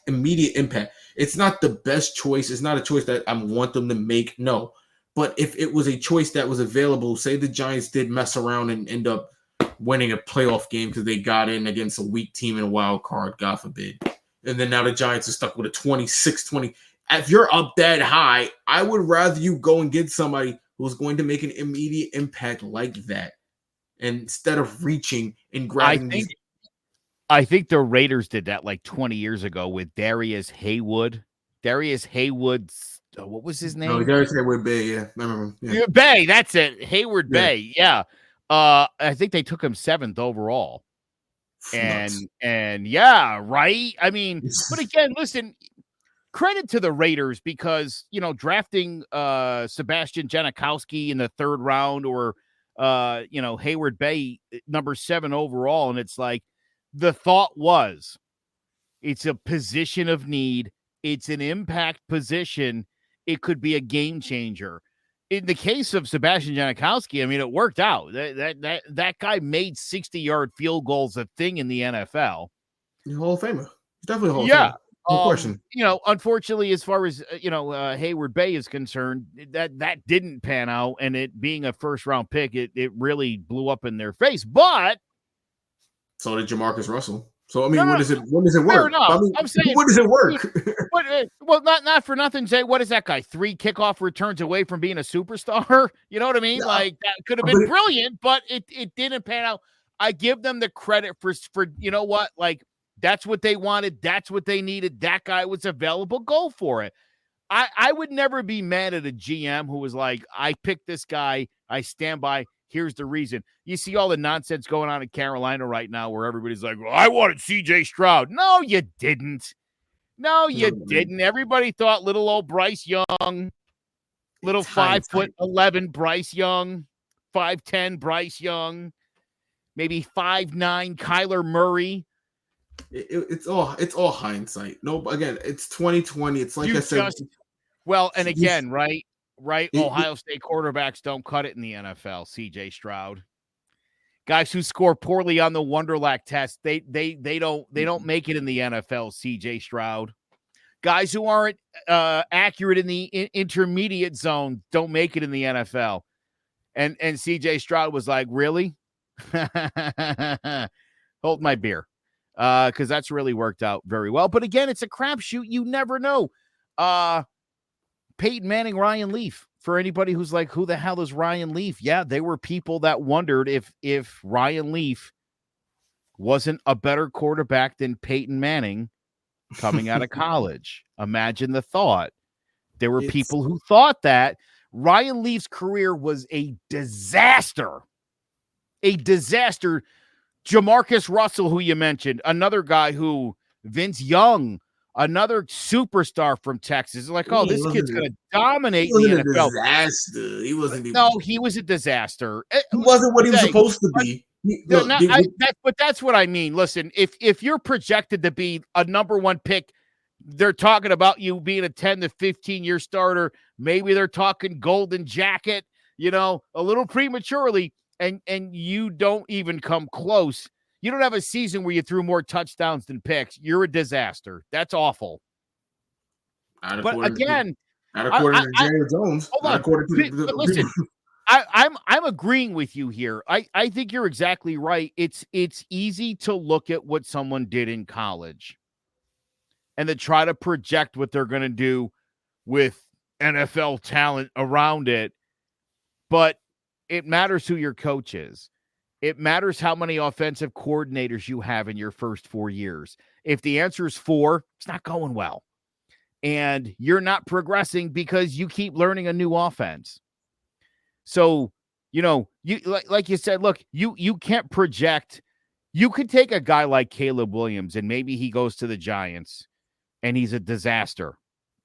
immediate impact. It's not the best choice. It's not a choice that I want them to make. No, but if it was a choice that was available, say the Giants did mess around and end up winning a playoff game because they got in against a weak team in a wild card, God forbid. And then now the Giants are stuck with a 26-20. If you're up that high, I would rather you go and get somebody who's going to make an immediate impact like that, instead of reaching and grabbing. I think the Raiders did that like 20 years ago with Darius Haywood. Darius Haywood's, what was his name? Oh, Darius Haywood Bay, yeah. I remember him. Yeah. Bay, that's it. Hayward Bay, yeah. I think they took him 7th overall. And yeah, right. I mean, but again, listen, credit to the Raiders because, drafting Sebastian Janikowski in the 3rd round or, Hayward Bay, number 7 overall. And it's like, the thought was it's a position of need. It's an impact position. It could be a game changer. In the case of Sebastian Janikowski, I mean, it worked out. That guy made 60-yard field goals a thing in the NFL. He's a Hall of Famer. He's definitely a Hall of Famer. No question. Unfortunately, as far as Hayward Bay is concerned, that didn't pan out, and it being a first-round pick, it really blew up in their face. But so did Jamarcus Russell. So I mean, when does it work? I mean, I'm saying, when does it work? Well, not for nothing, Jay. What is that guy? 3 kickoff returns away from being a superstar. You know what I mean? Yeah. Like that could have been brilliant, but it didn't pan out. I give them the credit for you know what? Like that's what they wanted. That's what they needed. That guy was available. Go for it. I would never be mad at a GM who was like, I picked this guy. I stand by. Here's the reason. You see all the nonsense going on in Carolina right now where everybody's like, well, I wanted CJ Stroud. No, you didn't. No, you didn't. Everybody thought little old Bryce Young, little 5'11" Bryce Young, 5'10" Bryce Young, maybe 5'9" Kyler Murray. It's all hindsight. No, again, it's 2020. It's like I said. And again, right? Ohio State quarterbacks don't cut it in the NFL. CJ Stroud, guys who score poorly on the Wonderlac test, they don't make it in the NFL. CJ Stroud, guys who aren't accurate in the intermediate zone don't make it in the NFL. And CJ Stroud was like, really? Hold my beer. because that's really worked out very well. But again, it's a crapshoot. You never know. Peyton Manning, Ryan Leaf. For anybody who's like, who the hell is Ryan Leaf? Yeah, they were people that wondered if Ryan Leaf wasn't a better quarterback than Peyton Manning coming out of college. Imagine the thought. There were people who thought that. Ryan Leaf's career was a disaster. A disaster. Jamarcus Russell, who you mentioned, another guy who, Vince Young, another superstar from Texas. Like, oh, this kid's going to dominate in the NFL. Disaster. He wasn't. No, he was a disaster. He wasn't what he was supposed to be. But that's what I mean. Listen, if you're projected to be a number one pick, they're talking about you being a 10 to 15-year starter. Maybe they're talking golden jacket, a little prematurely, and you don't even come close. You don't have a season where you threw more touchdowns than picks. You're a disaster. That's awful. But again, not according to Jerry Jones. Listen, I'm agreeing with you here. I think you're exactly right. It's easy to look at what someone did in college and then try to project what they're going to do with NFL talent around it. But it matters who your coach is. It matters how many offensive coordinators you have in your first 4 years. If the answer is 4, it's not going well. And you're not progressing because you keep learning a new offense. So, you like you said, look, you can't project. You could take a guy like Caleb Williams and maybe he goes to the Giants and he's a disaster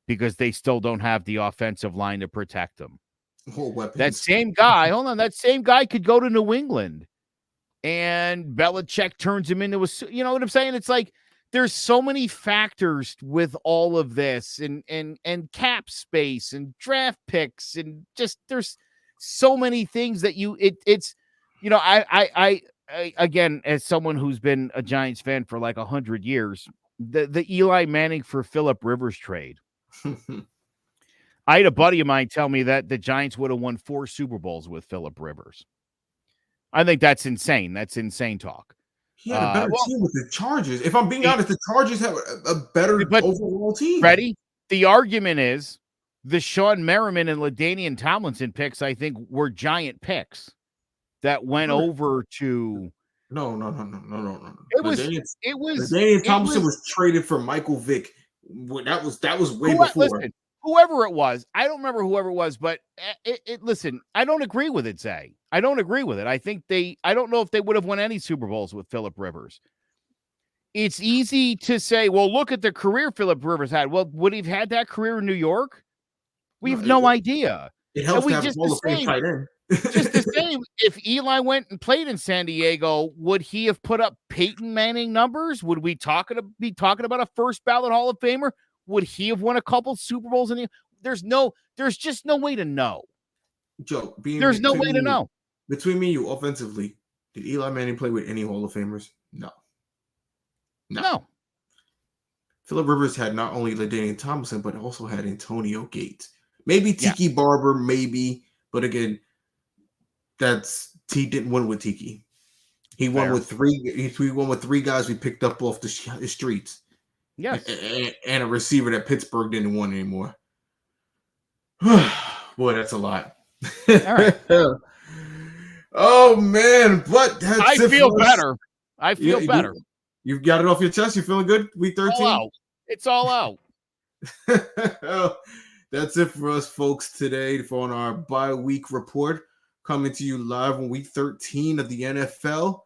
because they still don't have the offensive line to protect him. That same guy, that same guy could go to New England and Belichick turns him into you know what I'm saying? It's like there's so many factors with all of this and cap space and draft picks and just there's so many things that I again, as someone who's been a Giants fan for like 100 years, the Eli Manning for Phillip Rivers trade. I had a buddy of mine tell me that the Giants would have won 4 Super Bowls with Phillip Rivers. I think that's insane. That's insane talk. He had a better team with the Chargers. If I'm being honest, the Chargers have a better overall team. Ready? The argument is the Sean Merriman and LaDainian Tomlinson picks, I think, were giant picks that went over to. No. It was. LaDainian Tomlinson was traded for Michael Vick. That was way before. Listen, whoever it was, I don't remember whoever it was, but listen, I don't agree with it, Zay. I don't agree with it. I don't know if they would have won any Super Bowls with Phillip Rivers. It's easy to say, well, look at the career Phillip Rivers had. Well, would he have had that career in New York? We have no idea. It helps to have a Hall of Fame tight end. Just the same, if Eli went and played in San Diego, would he have put up Peyton Manning numbers? Would we be talking about a first ballot Hall of Famer? Would he have won a couple Super Bowls there's just no way to know. Joe, there's no way to know. Between me and you, offensively, did Eli Manning play with any Hall of Famers? No. Phillip Rivers had not only LaDainian Tomlinson, but also had Antonio Gates. Maybe Tiki Barber, maybe. But again, he didn't win with Tiki. He won with 3. He won with 3 guys we picked up off the streets. Yes. And a receiver that Pittsburgh didn't want anymore. Boy, that's a lot. All right. Oh, man. But I feel better. I feel better. You've got it off your chest. You feeling good? Week 13? It's all out. That's it for us, folks, today on our bye-week report. Coming to you live on week 13 of the NFL.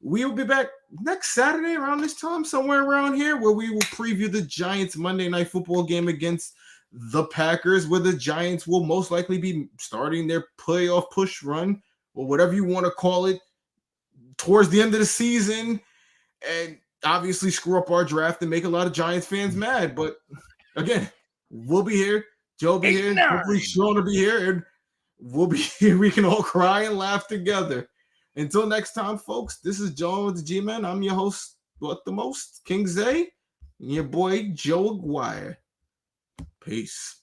We will be back next Saturday around this time, somewhere around here, where we will preview the Giants' Monday Night Football game against the Packers, where the Giants will most likely be starting their playoff push run, or whatever you want to call it, towards the end of the season, and obviously screw up our draft and make a lot of Giants fans mad. But again, we'll be here. Joe will be here. Hopefully Sean will be here, and we'll be here. We can all cry and laugh together. Until next time, folks, this is John with the GMen. I'm your host, what the most, King Zay, and your boy, Joe Aguirre. Peace.